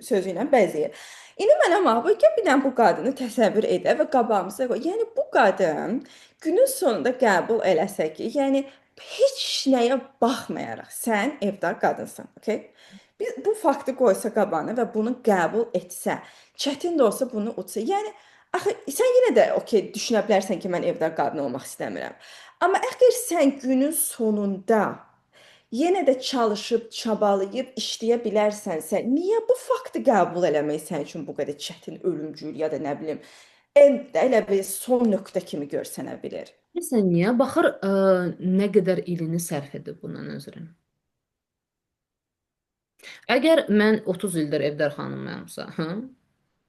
sözü ilə bəzəyir. İndi mənə maraq ki, bir dənə bu qadını təsəvvür edə və qabağımıza qoy. Yəni bu qadın günün sonunda qəbul eləsə ki, yəni heç nəyə baxmayaraq sən evdar qadınsan, okay? Biz bu faktı qoysa qabağına və bunu qəbul etsə, çətin də olsa bunu utsa. Yəni axı sən yenə də okay düşünə bilərsən ki, mən evdar qadın olmaq istəmirəm. Amma əgər sən günün sonunda yenə də çalışıb, çabalayıb işləyə bilərsənsə, niyə bu faktı qəbul eləmək sənin üçün bu qədər çətin, ölümcül ya da nə bilim, ən elə bir son nöqtə kimi görsənə bilər? Bilirsən niyə? Baxır nə qədər ilini sərf edib bundan özrə. Əgər mən 30 ildir evdar xanımıyamsa, hə?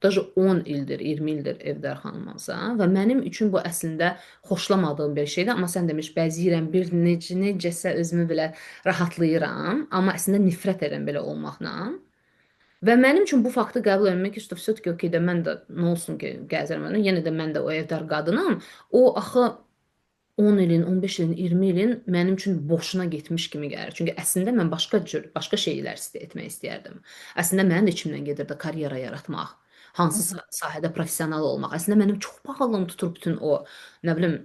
Даже 10 ildir, 20 ildir evdar xanımamsa və mənim üçün bu əslində xoşlamadığım bir şeydir, amma sən demiş bəzəyirəm, bir necəsə özümü belə rahatlayıram, amma əslində nifrət edirəm belə olmaqla. Və mənim üçün bu faktı qəbul etmək ki, все-таки okey də mən də nə olsun ki, gəzərəm, yenə də mən də o evdar qadınam. O axı 10 ilin, 15 ilin, 20 ilin mənim üçün boşuna getmiş kimi gəlir. Çünki əslində mən başqa cür, başqa şeylər etmək istəyərdim. Əslində mənim də içimdən gedirdi karyera yaratmaq, hansısa sahədə professional olmaq. Əslində mənim çox bahalım tutur bütün o, nə bilim,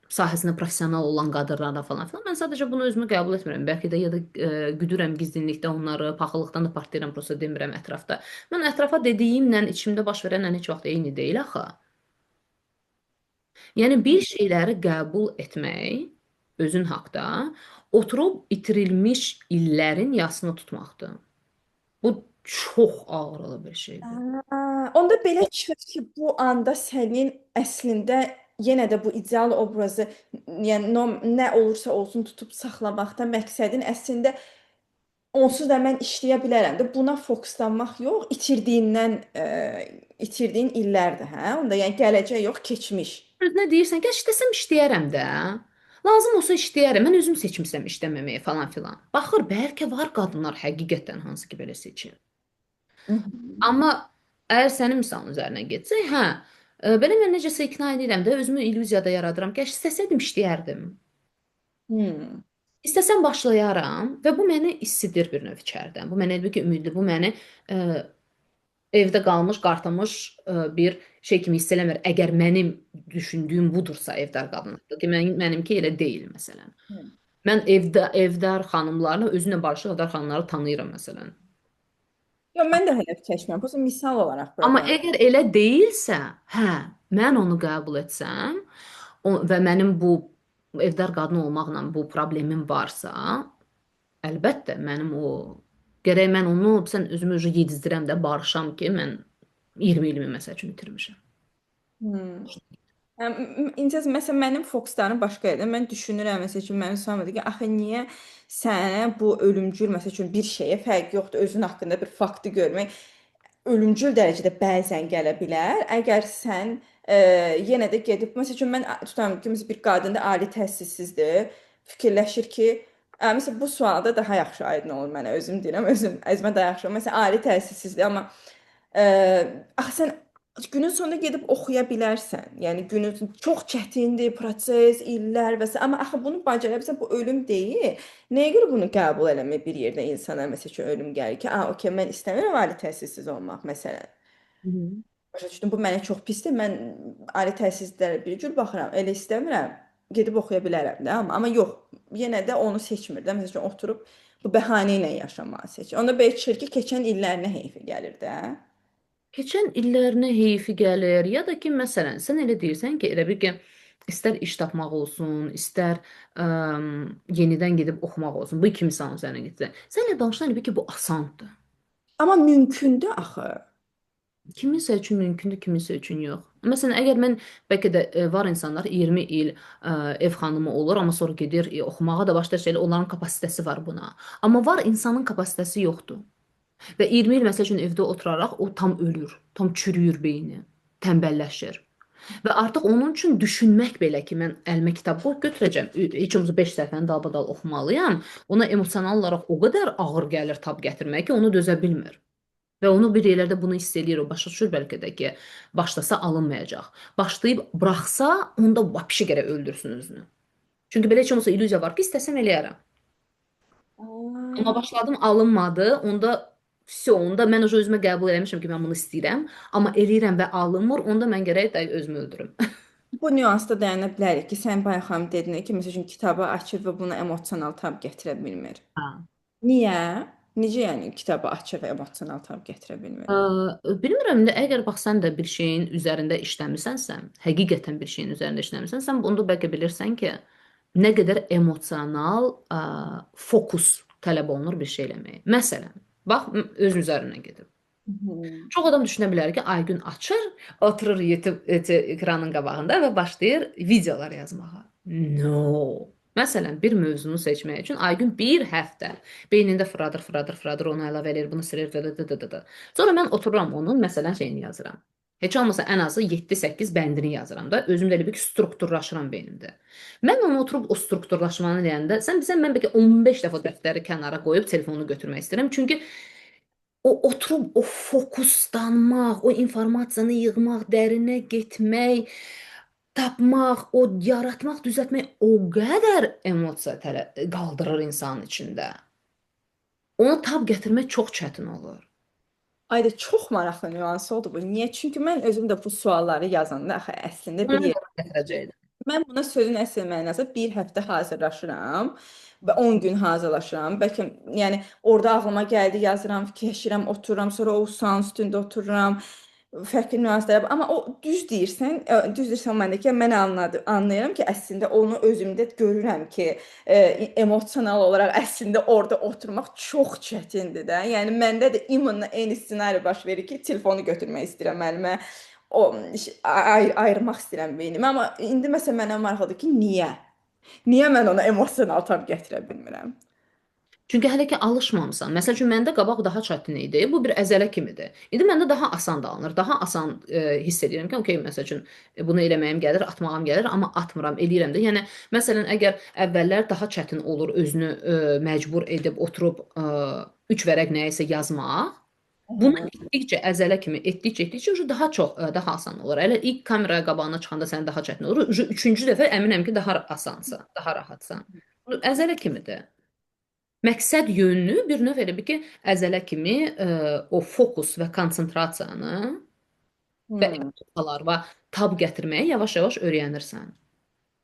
sahəsində professional olan qadınlara falan filan. Mən sadəcə bunu özümü qəbul etmirəm. Bəlkə də ya da güdürəm gizlinlikdə onları, paxıllıqdan da partlayıram, prosta demirəm ətrafda. Mən ətrafa dediyimlə içimdə baş verənlə heç vaxt eyni deyil axı. Yəni bir şeyləri qəbul etmək özün haqda oturub itirilmiş illərin yasını tutmaqdır. Bu çox ağrılı bir şeydir. Onda belə çıxır ki, bu anda sənin əslində yenə də bu ideal obrazı, yəni nə olursa olsun tutub saxlamaqda məqsədin əslində onsuz da mən işləyə bilərəm də. Buna fokuslanmaq yox, itirdiyin illərdir, hə? Onda yəni gələcək yox, keçmiş. Özünə deyirsən ki, işləsəm işləyərəm də. Lazım olsa işləyərəm. Mən özüm seçmişəm işləməməyi falan filan. Baxır, bəlkə var qadınlar həqiqətən hansı ki belə seçir. Hı hı. Amma əgər sənin misalın üzərinə getsək, hə, belə mən necəsə ikna edirəm də, özümü illüziyada yaradıram ki, istəsəydim işləyərdim. Hmm. İstəsəm başlayaram və bu məni issidir bir növ içərdən. Bu mənə elbə ki, ümidli, bu məni evdə qalmış, qartamış bir şey kimi hiss eləmir. Əgər mənim düşündüyüm budursa evdar qadın haqqında, ki, mənimki elə deyil məsələn. Hı. Mən evdar xanımlarla özünlə barışıq evdar xanımları tanıyıram məsələn. Yo, mən də hələ fikirləşmirəm. Bu misal olaraq bura Amma danışıram. əgər elə deyilsə, hə, mən onu qəbul etsəm və mənim bu evdar qadın olmaqla bu problemim varsa, əlbəttə mənim o gərək mən onu sən özümü yedizdirəm də barışam ki, mən 20 ilimi məsəl üçün itirmişəm. Hmm. İncəs məsələn mənim fokuslarım başqa yerdə. Mən düşünürəm məsəl üçün mənim sualım ki, axı niyə sənə bu ölümcül məsəl üçün bir şeyə fərq yoxdur, özün haqqında bir faktı görmək ölümcül dərəcədə bəzən gələ bilər. Əgər sən yenə də gedib məsəl üçün mən tutam ki, məsələn bir qadın da ali təhsilsizdir, fikirləşir ki, məsələn bu sualda daha yaxşı aydın olur mənə, özüm deyirəm, özüm özümə daha yaxşı. Məsələn ali təhsilsizdir, amma ə, axı sən günün sonunda gedib oxuya bilərsən. Yəni günün çox çətindir, proses, illər və s. amma axı bunu bacara bilsən bu ölüm deyil. Nəyə görə bunu qəbul eləmir bir yerdə insana məsəl üçün ölüm gəlir ki, okey mən istəmirəm ali təhsilsiz olmaq məsələn. Hı hı. Başa düşdüm, bu mənə çox pisdir. Mən ali təhsilsizlərə bir cür baxıram. Elə istəmirəm. Gedib oxuya bilərəm də, amma yox, yenə də onu seçmir də. Məsəl üçün oturub bu bəhanə ilə yaşamağı seçir. Onda belə çıxır ki, keçən illərinə heyfi gəlir də. Keçən illərinə heyfi gəlir, ya da ki, məsələn, sən elə deyirsən ki, elə bir ki, istər iş tapmaq olsun, istər yenidən gedib oxumaq olsun, bu iki misalın üzərinə getirsən. Sən elə danışsan elə bil ki, bu asandır. Amma mümkündür axı. Kiminsə üçün mümkündür, kiminsə üçün yox. Məsələn, əgər mən bəlkə də var insanlar 20 il ev xanımı olur, amma sonra gedir oxumağa da başlayır, şeylə onların kapasitəsi var buna. Amma var insanın kapasitəsi yoxdur. Və 20 il məsəl üçün evdə oturaraq o tam ölür, tam çürüyür beyni, tənbəlləşir. Və artıq onun üçün düşünmək belə ki, mən əlimə kitab götürəcəm, heç olmasa 5 səhifəni dalbadal oxumalıyam. Ona emosional olaraq o qədər ağır gəlir tab gətirmək ki, onu dözə bilmir. Və onu bir yerlərdə bunu hiss eləyir, o başa düşür bəlkə də ki, başlasa alınmayacaq. Başlayıb buraxsa, onda vəbşi gərək öldürsün özünü. Çünki belə heç olmasa illüziya var ki, istəsəm eləyərəm. Amma Aa, başladım alınmadı, onda vse, onda mən öz özümə qəbul eləmişəm ki, mən bunu istəyirəm, amma eləyirəm və alınmır, onda mən gərək də özümü öldürüm. bu nüansda dayana bilərik ki, sən bayaq xanım dedin ki, məsəl üçün kitabı açır və buna emosional tab gətirə bilmir. Ha. Niyə? Necə yəni kitabı açır və emosional tab gətirə bilmir? Bilmirəm də əgər bax sən də bir şeyin üzərində işləmisənsə, həqiqətən bir şeyin üzərində işləmisənsə, sən bunu bəlkə bilirsən ki, nə qədər emosional fokus tələb olunur bir şey eləməyə. Məsələn, bax öz üzərindən gedib. Mhm. Çox adam düşünə bilər ki, Aygün açır, oturur YouTube ekranın qabağında və başlayır videolar yazmağa. No. Məsələn, bir mövzunu seçmək üçün Aygün bir həftə beynində fırladır, onu əlavə edir, bunu silir, dı. Sonra mən otururam onun, məsələn, şeyini yazıram. Heç olmasa ən azı 7-8 bəndini yazıram da, özüm də elə bir ki, strukturlaşıram beynimdə. Mən onu oturub o strukturlaşmanı deyəndə, sən bilsən, mən bəlkə 15 dəfə dəftəri kənara qoyub telefonu götürmək istəyirəm. Çünki o oturub o fokuslanmaq, o informasiyanı yığmaq, dərinə getmək, tapmaq, o yaratmaq, düzəltmək o qədər emosiya qaldırır insanın içində. Ona tab gətirmək çox çətin olur. Ayda çox maraqlı nüans oldu bu. Niyə? Çünki mən özüm də bu sualları yazanda axı əslində Ona bir yer görə gətirəcəkdim. mən buna sözün əsl mənası bir həftə hazırlaşıram və 10 gün hazırlaşıram. Bəlkə yəni orada ağlıma gəldi, yazıram, fikirləşirəm, otururam, sonra o usanın üstündə otururam. Fərqli nüanslar, amma o düz deyirsən, düz deyirsən məndəki mən anlayıram ki, əslində onu özümdə görürəm ki, emosional olaraq əslində orada oturmaq çox çətindir də. Yəni məndə də imanla eyni ssenari baş verir ki, telefonu götürmək istəyirəm əlimə. O ayırmaq istəyirəm beynimi, amma indi məsələn mənə maraqlıdır ki, niyə? Niyə mən ona emosional tab gətirə bilmirəm? Çünki hələ ki alışmamısan. Məsəl üçün məndə qabaq daha çətin idi. Bu bir əzələ kimidir. İndi məndə daha asan da alınır. Daha asan hiss edirəm ki, okey, məsəl üçün bunu eləməyim gəlir, atmağım gəlir, amma atmıram, eləyirəm də. Yəni məsələn, əgər əvvəllər daha çətin olur özünü məcbur edib oturub 3 vərəq nəyisə yazmaq, bunu Hı. etdikcə əzələ kimi etdikcə уже daha çox, daha asan olur. Elə ilk kamera qabağına çıxanda sən daha çətin olur. Üçüncü dəfə əminəm ki, daha asansan, daha rahatsan. Bu əzələ kimidir. Məqsəd yönlü bir növ elə bil ki, əzələ kimi o fokus və konsentrasiyanı və Hmm. emosiyalar və tab gətirməyi yavaş-yavaş öyrənirsən.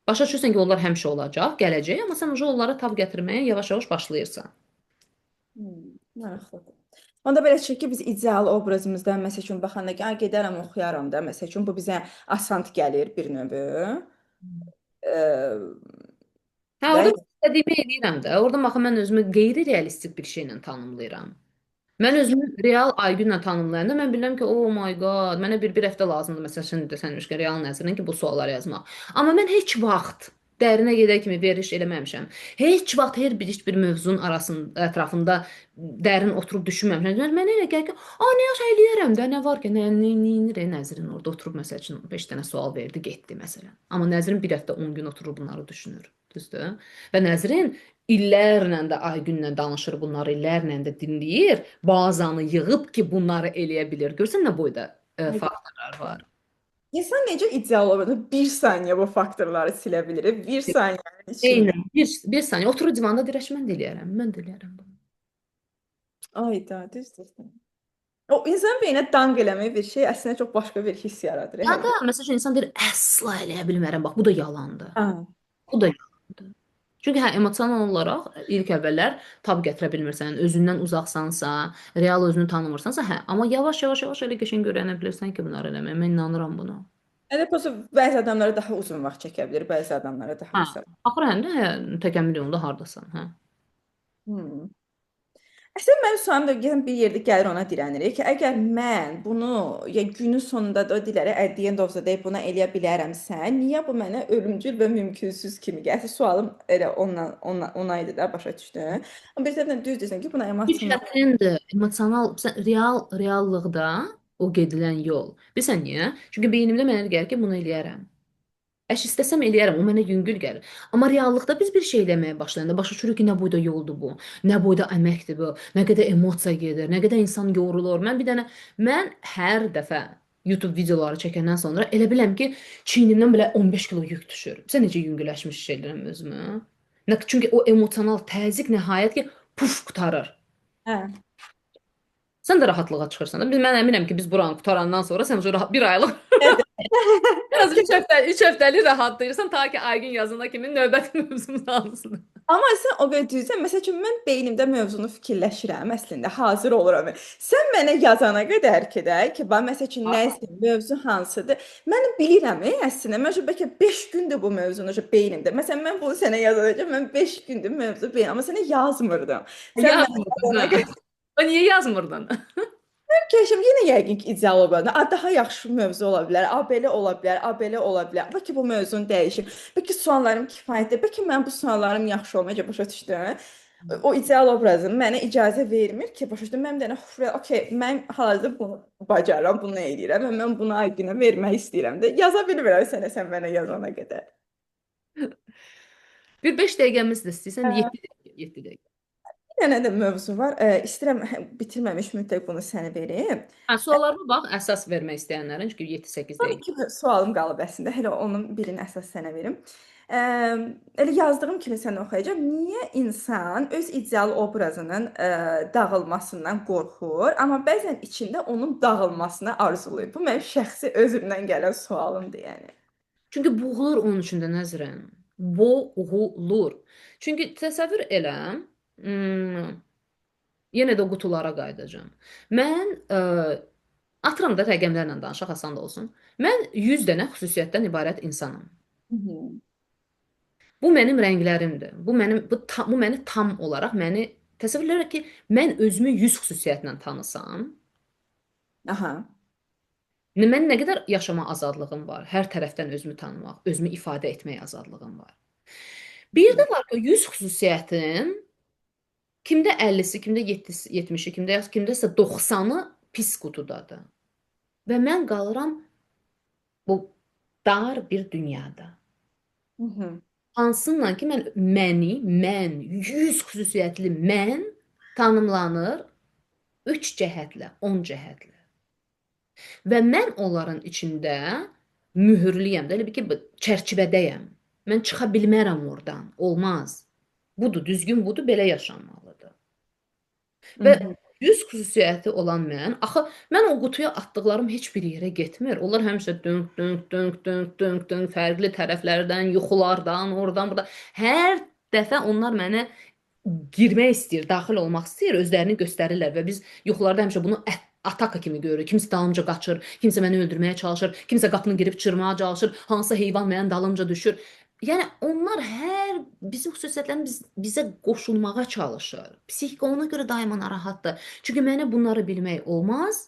Başa düşürsən ki, onlar həmişə olacaq, gələcək, amma sən uje onlara tab gətirməyə yavaş-yavaş başlayırsan. Maraqlıdır. Onda belə çıxır ki, biz ideal obrazımızdan məsəl üçün baxanda ki, gedərəm oxuyaram da, məsəl üçün bu bizə asant gəlir bir növ. Hə, Və orada istədiyimi eləyirəm də. Orada baxın mən özümü qeyri-realistik bir şeylə tanımlayıram. Mən özümü real Aygünlə tanımlayanda mən bilirəm ki, oh my god, mənə bir həftə lazımdır məsələn şimdi sən demişkən real nəzərindən ki, bu sualları yazmaq. Amma mən heç vaxt dərinə gedən kimi veriş eləməmişəm. Heç vaxt hər bir mövzunun arasında ətrafında dərin oturub düşünməmişəm. Mənə elə gəlir ki, a nə yaxşı eləyərəm də, nə var ki, nə Nəzrin orada oturub məsəl üçün 5 dənə sual verdi, getdi məsələn. Amma Nəzrin bir həftə 10 gün oturub bunları düşünür. Düzdür? Və Nəzrin illərlə də Aygünlə danışır, bunları illərlə də dinləyir. Bazanı yığıb ki, bunları eləyə bilir. Görsən nə boyda faktorlar var. insan necə ideal obrazı bir saniyə bu faktorları silə bilir? Bir saniyenin içində. Eynən. Bir saniyə oturur divanda deyir, mən də eləyərəm, mən də eləyərəm bunu. Ayda, düzdür. O insan beyninə danq eləmək bir şey əslində çox başqa bir hiss yaradır. Ya Həqiqətən. da məsələn insan deyir, əsla eləyə bilmərəm. Bax, bu da yalandır. Hə. Bu da yalandır. Çünki hə, emosional olaraq ilk əvvəllər tab gətirə bilmirsən, özündən uzaqsansa, real özünü tanımırsansa, hə, amma yavaş-yavaş elə qəşəng öyrənə bilirsən ki, bunları eləməyə. Mən inanıram buna. Elə prosta bəzi adamlara daha uzun vaxt çəkə bilər, bəzi adamlara daha Hə, qısa. axır həm də hə, təkəmmül yolunda hardasan, hə. Hmm. Əslində mənim sualım da gələn bir yerdə gəlir ona dirənirik ki, əgər mən bunu ya günün sonunda da o dilərə at the end of the day buna eləyə bilərəmsə, niyə bu mənə ölümcül və mümkünsüz kimi gəlsə sualım elə ona idi da başa düşdün. Amma bir tərəfdən düz deyirsən ki, buna Bir emosional. çətindir, emosional, reallıqda o gedilən yol. Bilirsən niyə? Çünki beynimdə mənə elə gəlir ki, bunu eləyərəm. Əş istəsəm eləyərəm, o mənə yüngül gəlir. Amma reallıqda biz bir şey eləməyə başlayanda başa düşürük ki, nə boyda yoldur bu, nə boyda əməkdir bu, nə qədər emosiya gedir, nə qədər insan yorulur. Mən hər dəfə YouTube videoları çəkəndən sonra elə biləm ki, çiynimdən belə 15 kilo yük düşür. Sən necə yüngülləşmiş hiss edirəm özümü? Çünki o emosional təzyiq nəhayət ki, puf qurtarır. Hə. Sən də rahatlığa çıxırsan da. Mən əminəm ki, biz buranı qutarandan sonra sən bir aylıq Evet. en az 3 həftəlik rahatlayırsan ta ki Aygün yazana kimi növbəti mövzumuz alsın. Amma sən o qədər düzsən, məsəl üçün mən beynimdə mövzunu fikirləşirəm, əslində hazır oluram. Sən mənə yazana qədər ki, bax məsəl üçün nə istəyirəm, mövzu hansıdır? Mən bilirəm, əslində mən bəlkə 5 gündür bu mövzunu beynimdə. Məsələn, mən bunu sənə yazacağam, mən 5 gündür mövzu beynimdə, amma sənə yazmırdım. Sən mənə Yazmırdın yazana ha. qədər O niyə yazmırdın? Keşim yenə yəqin ki, ideal ola bilər. Daha yaxşı mövzu ola bilər. A belə ola bilər, A belə ola bilər. Bəlkə bu mövzunu dəyişim. Bəlkə suallarım kifayətdir. Bəlkə mən bu suallarım yaxşı olmayacaq başa düşdün. O ideal obrazım mənə icazə vermir ki, başa düşdün. Mən də okey, mən hazırda bunu bacarıram, bunu edirəm və mən buna aydınə vermək istəyirəm də. Yaza bilmirəm sənə, sən mənə yazana qədər. Bir 5 dəqiqəmiz də istəyirsən Hə. 7 dəqiqə, 7 dəqiqə. Bir dənə də mövzu var. İstəyirəm bitirməmiş mütləq bunu sənə verim. Hə, suallarına bax, əsas vermək istəyənlərin çünki 7-8 Son dəqiqə. iki sualım qalıb əslində. Hələ onun birini əsas sənə verim. Ə, Elə yazdığım kimi sənə oxuyacağam. Niyə insan öz ideal obrazının dağılmasından qorxur, amma bəzən içində onun dağılmasını arzulayır? Bu mənim şəxsi özümdən gələn sualımdır yəni. Çünki boğulur onun içində nəzərən. Boğulur. Çünki təsəvvür elə, hmm, yenə də o qutulara qayıdacağam. Mən atıram da rəqəmlərlə danışaq, asan da olsun. Mən 100 dənə xüsusiyyətdən ibarət insanam. Hı hı. Bu mənim rənglərimdir. Bu məni tam olaraq təsəvvür elə ki, mən özümü 100 xüsusiyyətlə tanısam, Aha. mən nə qədər yaşama azadlığım var. Hər tərəfdən özümü tanımaq, özümü ifadə etmək azadlığım var. Bir də var ki, 100 xüsusiyyətin kimdə 50-si, kimdə 70-i, kimdəsə 90-ı pis qutudadır. Və mən qalıram bu dar bir dünyada. Hı hı. Hansınla ki mən 100 xüsusiyyətli mən tanımlanır 3 cəhətlə, 10 cəhətlə. Və mən onların içində mühürlüyəm də, elə bil ki, çərçivədəyəm. Mən çıxa bilmərəm oradan. Olmaz. Budur, düzgün budur, belə yaşanmalıdır. Hı Və hı. 100 xüsusiyyəti olan mən o qutuya atdıqlarım heç bir yerə getmir. Onlar həmişə dönq, dönq, dönq, dönq, dönq, dönq, fərqli tərəflərdən, yuxulardan, oradan, buradan. Hər dəfə onlar mənə girmək istəyir, daxil olmaq istəyir, özlərini göstərirlər və biz yuxularda həmişə bunu ataka kimi görürük. Kimsə dalımca qaçır, kimsə məni öldürməyə çalışır, kimsə qapını girib çırmağa çalışır, hansısa heyvan mənim dalımca düşür. Yəni onlar hər bizim xüsusiyyətlərimiz bizə qoşulmağa çalışır. Psixika ona görə daima narahatdır. Çünki mənə bunları bilmək olmaz.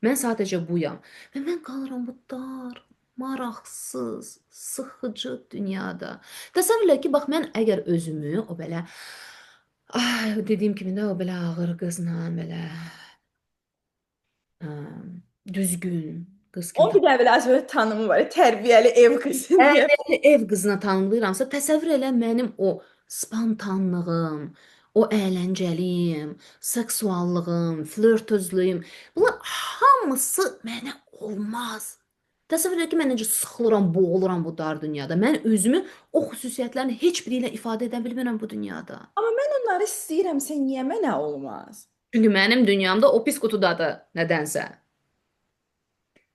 Mən sadəcə buyam və mən qalıram bu dar, maraqsız, sıxıcı dünyada. Təsəvvür elə ki, bax mən əgər özümü o belə dediyim kimi də o belə ağır qızla belə ə, düzgün qız kimi Onun bir dənə belə azı tanımı var, tərbiyəli ev qızı deyə. Əgər ev qızına tanımlayıramsa, təsəvvür elə mənim o spontanlığım, o əyləncəliyim, seksuallığım, flörtözlüyüm, bunlar hamısı mənə olmaz. Təsəvvür elə ki, mən necə sıxılıram, boğuluram bu dar dünyada. Mən özümü o xüsusiyyətlərin heç biri ilə ifadə edə bilmirəm bu dünyada. Amma mən onları istəyirəmsə niyə mənə olmaz? Çünki mənim dünyamda o pis qutudadır nədənsə.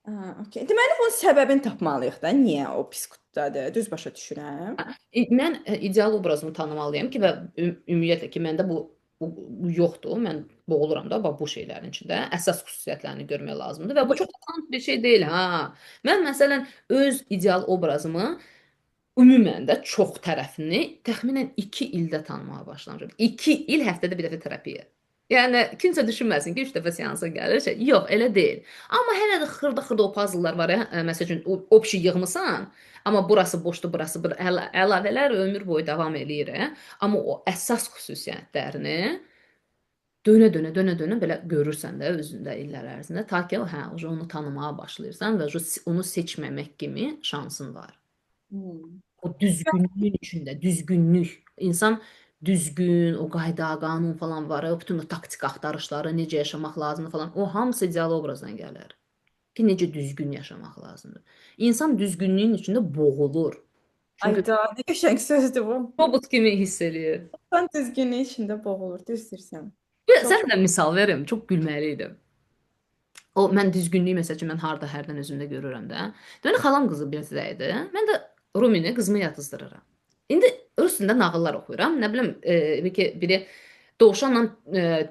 Ha, okey. Deməli bunun səbəbini tapmalıyıq da, niyə o pis qutdadır? Düz başa düşürəm. Mən ideal obrazımı tanımalıyam ki və ümumiyyətlə ki, məndə bu yoxdur. Mən boğuluram da bax bu şeylərin içində. Əsas xüsusiyyətlərini görmək lazımdır və Bu bu çox asan bir şey deyil, ha. Mən məsələn öz ideal obrazımı ümumən də çox tərəfini təxminən 2 ildə tanımağa başlamışam. 2 il həftədə bir dəfə terapiya. Yəni kimsə düşünməsin ki, 3 dəfə seansa gəlir. Yox, elə deyil. Amma hələ də xırda-xırda o puzzle'lar var ya. Məsəl üçün o bir şey yığmısan, amma burası boşdur, burası bir əlavələr ömür boyu davam eləyir. Amma o əsas xüsusiyyətlərini dönə-dönə, dönə-dönə belə görürsən də özündə illər ərzində, ta ki hə, onu tanımağa başlayırsan və onu seçməmək kimi şansın var. Hmm. O düzgünlüğün içində, düzgünlük. İnsan düzgün, o qayda, qanun falan var. O bütün o taktik axtarışları, necə yaşamaq lazımdır falan. O hamısı ideal obrazdan gəlir. Ki necə düzgün yaşamaq lazımdır. İnsan düzgünlüyün içində boğulur. Çünki Ayda, nə qəşəng sözdür bu. robot kimi hiss eləyir. İnsan düzgünlüyü içində boğulur, düz deyirsən. Çox Sən də misal verim, çox gülməli idi. O mən düzgünlüyü məsəl üçün mən harda hərdən özümdə görürəm də. Deməli xalam qızı bizdə idi. Mən də Rumini qızımı yatızdırıram. İndi üstündə nağıllar oxuyuram. Nə bilim, biri dovşanla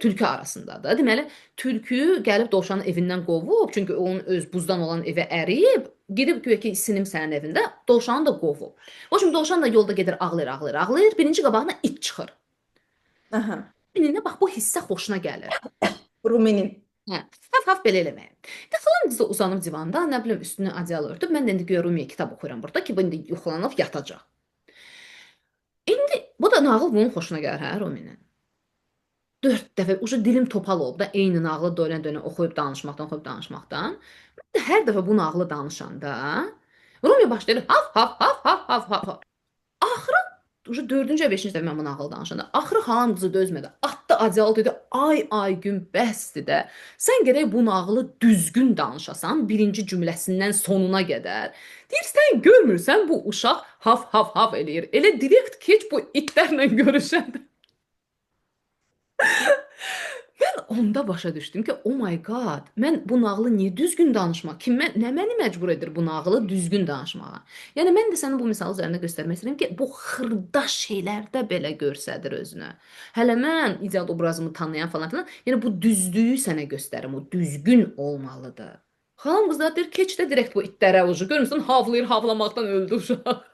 tülkü arasındadır. Deməli, tülkü gəlib dovşanın evindən qovub, çünki onun öz buzdan olan evi əriyib, gedib güya ki, sinim sənin evində, dovşanı da qovub. O şimdi dovşan da yolda gedir, ağlayır, ağlayır, ağlayır. Birinci qabağına it çıxır. Aha. Birinə bax bu hissə xoşuna gəlir. Ruminin. Hə, haf-haf belə eləməyə. Də falan qız da uzanıb divanda, nə bilim üstünü adyal örtüb. Mən də indi görürüm kitab oxuyuram burada ki, bu indi yuxulanıb yatacaq. İndi bu da nağıl bunun xoşuna gəlir, hə, Rominin. 4 dəfə ucu dilim topal olub da eyni nağılı dönə-dönə oxuyub danışmaqdan, oxuyub danışmaqdan. Mən də hər dəfə bu nağılı danışanda Rumi başlayır haf haf haf haf haf haf. Axırı dördüncü, beşinci dəfə mən bu nağılı danışanda, axırı xalam qızı dözmədi. Atdı acılı dedi, ay gün bəsdir də. Sən gərək bu nağılı düzgün danışasan, birinci cümləsindən sonuna qədər. Deyir, sən görmürsən bu uşaq haf haf haf eləyir. Elə direkt ki, heç bu itlərlə görüşəndə. Mən onda başa düşdüm ki, oh my god, mən bu nağılı niyə düzgün danışmaq? Nə məni məcbur edir bu nağılı düzgün danışmağa? Yəni mən də sənə bu misal üzərində göstərmək istəyirəm ki, bu xırda şeylərdə belə göstərir özünü. Hələ mən ideal obrazımı tanıyan falan filan, yəni bu düzlüyü sənə göstərim, o düzgün olmalıdır. Xalam qızlar deyir, keç də direkt bu itlərə ucu. Görmürsən, havlayır, havlamaqdan öldü uşaq.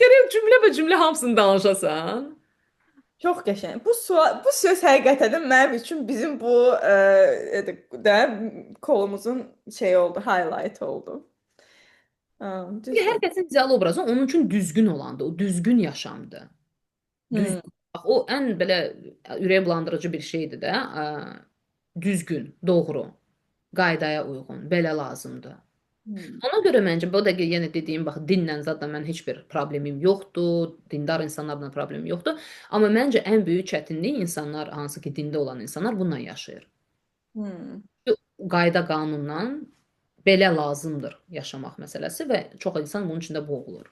Gərək cümlə bə cümlə hamısını danışasan. Çox qəşəng. Bu söz həqiqətən də mənim üçün bizim bu də kolumuzun şey oldu, highlight oldu. Ha, Çünki hər düzdür. kəsin ideal obrazı onun üçün düzgün olandı, o düzgün yaşamdı. Düz, Hmm. bax, o ən belə ürək bulandırıcı bir şeydir də. Düzgün, doğru, qaydaya uyğun, belə lazımdır. Hmm. Ona görə məncə bu da yenə dediyim bax dinlə zətlə mən heç bir problemim yoxdur, dindar insanlarla problemim yoxdur. Amma məncə ən böyük çətinlik insanlar hansı ki dində olan insanlar bununla yaşayır. Hmm. Qayda qanunla belə lazımdır yaşamaq məsələsi və çox insan bunun içində boğulur.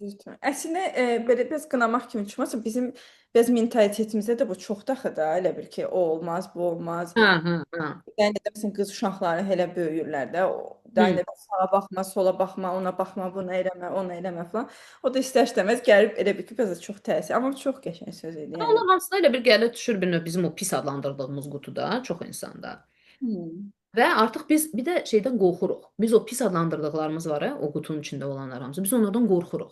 Düzdür. Əslində belə biraz qınamaq kimi çıxmasa bizim biraz mentalitetimizdə də bu çox daxı da elə bil ki, o olmaz, bu olmaz. Hə, hə, hə. Yəni də məsələn qız uşaqları elə böyüyürlər də, o da Hı. elə sağa baxma, sola baxma, ona baxma, bunu eləmə, onu eləmə falan. O da istər-istəməz gəlib elə bil ki, biraz da çox təsir. Amma bu çox qəşəng söz idi. Yəni Onlar hamısı da elə bir gəlir düşür bir növ bizim o pis adlandırdığımız qutuda çox insanda. hmm. Və artıq biz bir də şeydən qorxuruq. Biz o pis adlandırdıqlarımız var ya, o qutunun içində olanlar hamısı. Biz onlardan qorxuruq.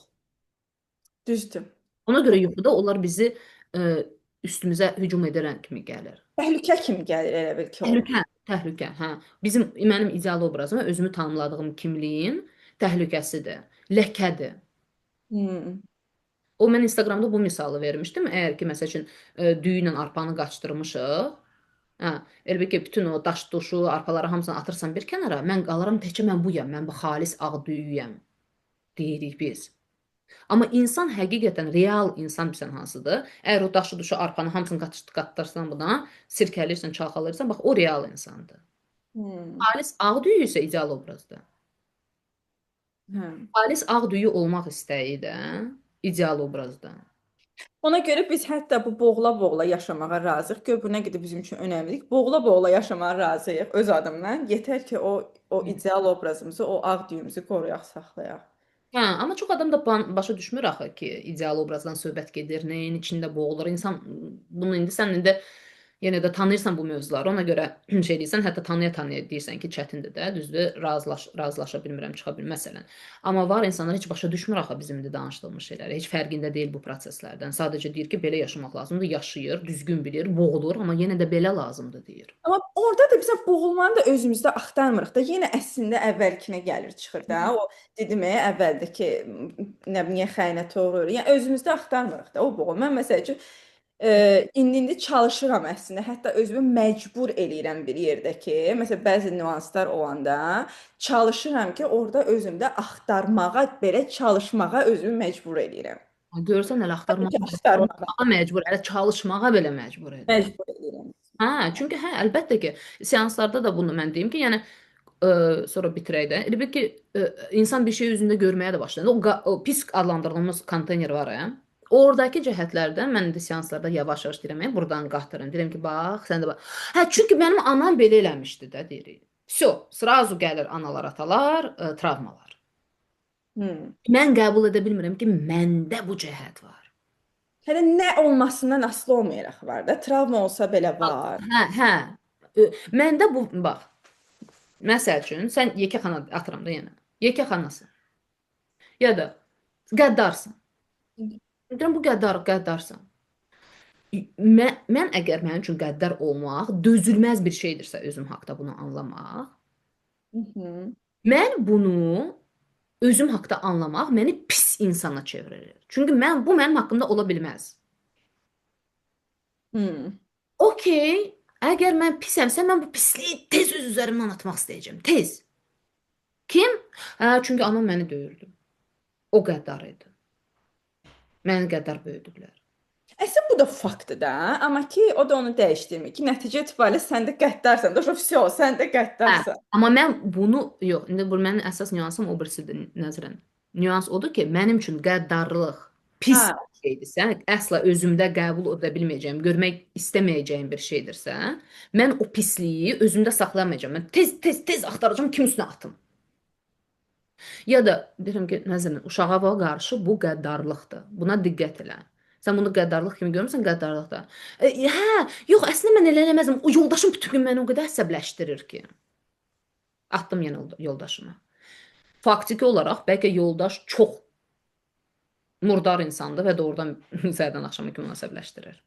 Düzdür. Ona görə yuxuda onlar bizi ə, üstümüzə hücum edən kimi gəlir. Təhlükə kimi gəlir elə bil ki o. Təhlükə, təhlükə, hə. Mənim ideal obrazım və özümü tanımladığım kimliyin təhlükəsidir, ləkədir. Hmm. O mən Instagramda bu misalı vermişdim. Əgər ki, məsəl üçün düyü ilə arpanı qaçdırmışıq, hə, elə bil ki, bütün o daş duşu, arpaları hamısını atırsan bir kənara, mən qalaram təkcə mən buyam, mən bu xalis ağ düyüyəm, deyirik biz. Amma insan həqiqətən real insan bilsən hansıdır? Əgər o daşı duşu arpanı hamısını qatdırsan buna, sirkəlirsən, çalxalayırsan, bax o real insandır. Hmm. Xalis ağ düyü isə ideal obrazdır. Hə. Xalis ağ düyü olmaq istəyi də ideal obrazdır. Ona görə biz hətta bu boğula-boğula yaşamağa razıyıq. Gör bu nə qədər bizim üçün önəmlidir. Boğula-boğula yaşamağa razıyıq öz adımdan. Yetər ki o ideal obrazımızı, o ağ düyümüzü qoruyaq, saxlayaq. Hə, amma çox adam da başa düşmür axı ki, ideal obrazdan söhbət gedir, nəyin içində boğulur. İnsan bunu sən indi yenə də tanıyırsan bu mövzuları. Ona görə şey deyirsən, hətta tanıya-tanıya deyirsən ki, çətindir də, düzdür? Razılaşa bilmirəm, çıxa bilməm məsələn. Amma var insanlar heç başa düşmür axı bizim indi danışdığımız şeyləri. Heç fərqində deyil bu proseslərdən. Sadəcə deyir ki, belə yaşamaq lazımdır, yaşayır, düzgün bilir, boğulur, amma yenə də belə lazımdır deyir. Amma orada da bizə boğulmanı da özümüzdə axtarmırıq da. Yenə əslində əvvəlkinə gəlir çıxır da. O dedim əvvəldəki nə bilim niyə xəyanət uğrayır. Yəni özümüzdə axtarmırıq da o boğul. Mən məsəl üçün indi çalışıram əslində. Hətta özümü məcbur eləyirəm bir yerdə ki, məsələn bəzi nüanslar olanda çalışıram ki, orada özümdə axtarmağa, belə çalışmağa özümü məcbur eləyirəm. Görsən elə Təbii axtarmağa, ki, axtarmağa axtarmağa məcbur, elə çalışmağa belə məcbur edir. məcbur eləyirəm. Hə, çünki hə, əlbəttə ki, seanslarda da bunu mən deyim ki, yəni sonra bitirək də. Elə bil ki, insan bir şey üzündə görməyə də başlayır. O pis adlandırdığımız konteyner var ya. Oradakı cəhətlərdən mən də seanslarda yavaş-yavaş deyirəm, burdan qatırım. Deyirəm ki, bax, sən də bax. Hə, çünki mənim anam belə eləmişdi də deyirik. Всё, сразу gəlir analar, atalar, travmalar. Hmm. Mən qəbul edə bilmirəm ki, məndə bu cəhət var. Hələ nə olmasından asılı olmayaraq var da. Travma olsa belə var. Hə, hə. Məndə bu bax. Məsəl üçün, sən yekəxana atıram da yenə. Yekəxanasın. Ya da qəddarsın. Deyirəm, bu qəddarsan. Mən əgər mənim üçün qəddar olmaq dözülməz bir şeydirsə özüm haqda bunu anlamaq, Hı -hı. mən bunu özüm haqda anlamaq məni pis insana çevirir. Çünki bu mənim haqqımda ola bilməz. Hmm. Okey, əgər mən pisəmsə, mən bu pisliyi tez öz üzərimdən atmaq istəyəcəm. Tez. Kim? Hə, çünki anam məni döyürdü. O qəddar idi. Məni qəddar böyüdüblər. Əslində bu da faktdır da, amma ki o da onu dəyişdirmir ki, nəticə etibarilə sən də qəddarsan. Da vəsə, sən də Hə, qəddarsan. amma mən bunu yox, indi bu mənim əsas nüansım o birisidir nəzərən. Nüans odur ki, mənim üçün qəddarlıq pis Hə. bir şeydirsə, əsla özümdə qəbul edə bilməyəcəyim, görmək istəməyəcəyim bir şeydirsə, mən o pisliyi özümdə saxlamayacağam. Mən tez axtaracağam, kim üstünə atım. Ya da deyirəm ki, nəzərən, uşağa qarşı bu qəddarlıqdır. Buna diqqət elə. Sən bunu qəddarlıq kimi görmürsən, qəddarlıqdır. Hə, yox, əslində mən elə eləməzdim. O yoldaşım bütün gün məni o qədər əsəbləşdirir ki. Atdım yenə yoldaşımı. Faktiki olaraq bəlkə yoldaş çox murdar insandır və doğrudan səhərdən axşama kimi onu əsəbləşdirir.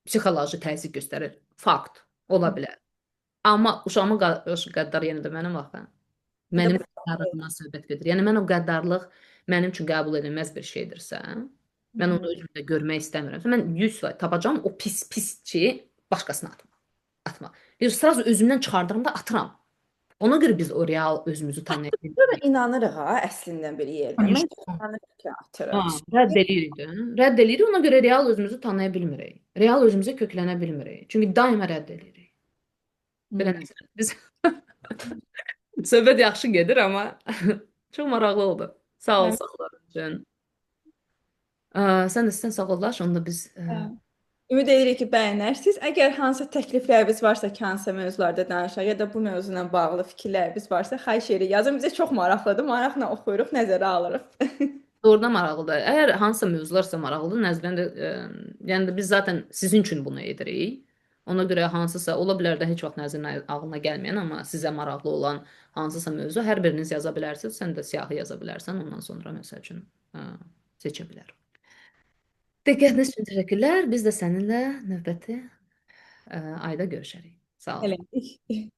Psixoloji təzyiq göstərir. Fakt. Ola bilər. Amma uşağımın qəddar yenə də mənim axı. Bu da Mənim qəddarlığımdan söhbət gedir. Yəni mən o qəddarlıq mənim üçün qəbul edilməz bir şeydirsə, mən onu özümdə görmək istəmirəmsə, mən 100% tapacağam o pisçi başqasına atma. Bir sırası özümdən çıxardırım da atıram. Ona görə biz o real özümüzü tanıya Burada bilmirik. inanırıq ha, əslində bir yerdə. Mən inanırıq ki, Ha, atırıq. rədd eləyirik də. Rədd eləyirik, ona görə real özümüzü tanıya bilmirik. Real özümüzə köklənə bilmirik. Çünki daima rədd eləyirik. Belə Hmm. nəsə. Biz söhbət yaxşı gedir, amma çox maraqlı oldu. Sağ ol, Mən sağ olun üçün. Sən də sən sağollaşın. Onda biz Hə. Ümid edirik ki, bəyənərsiniz. Əgər hansısa təklifləriniz varsa ki, hansısa mövzularda danışaq ya da bu mövzu ilə bağlı fikirləriniz varsa, xahiş edirik yazın. Bizə çox maraqlıdır. Maraqla oxuyuruq, nəzərə alırıq. doğrudan maraqlıdır. Əgər hansısa mövzularsa maraqlıdır, nəzərdən də yəni də biz zaten sizin üçün bunu edirik. Ona görə hansısa ola bilər də heç vaxt nəzərinə ağlına gəlməyən, amma sizə maraqlı olan hansısa mövzu hər biriniz yaza bilərsiniz. Sən də siyahı yaza bilərsən. Ondan sonra məsəl üçün seçə bilər. Diqqətiniz üçün təşəkkürlər. Biz də səninlə növbəti ayda görüşərik. Sağ ol. Hələlik.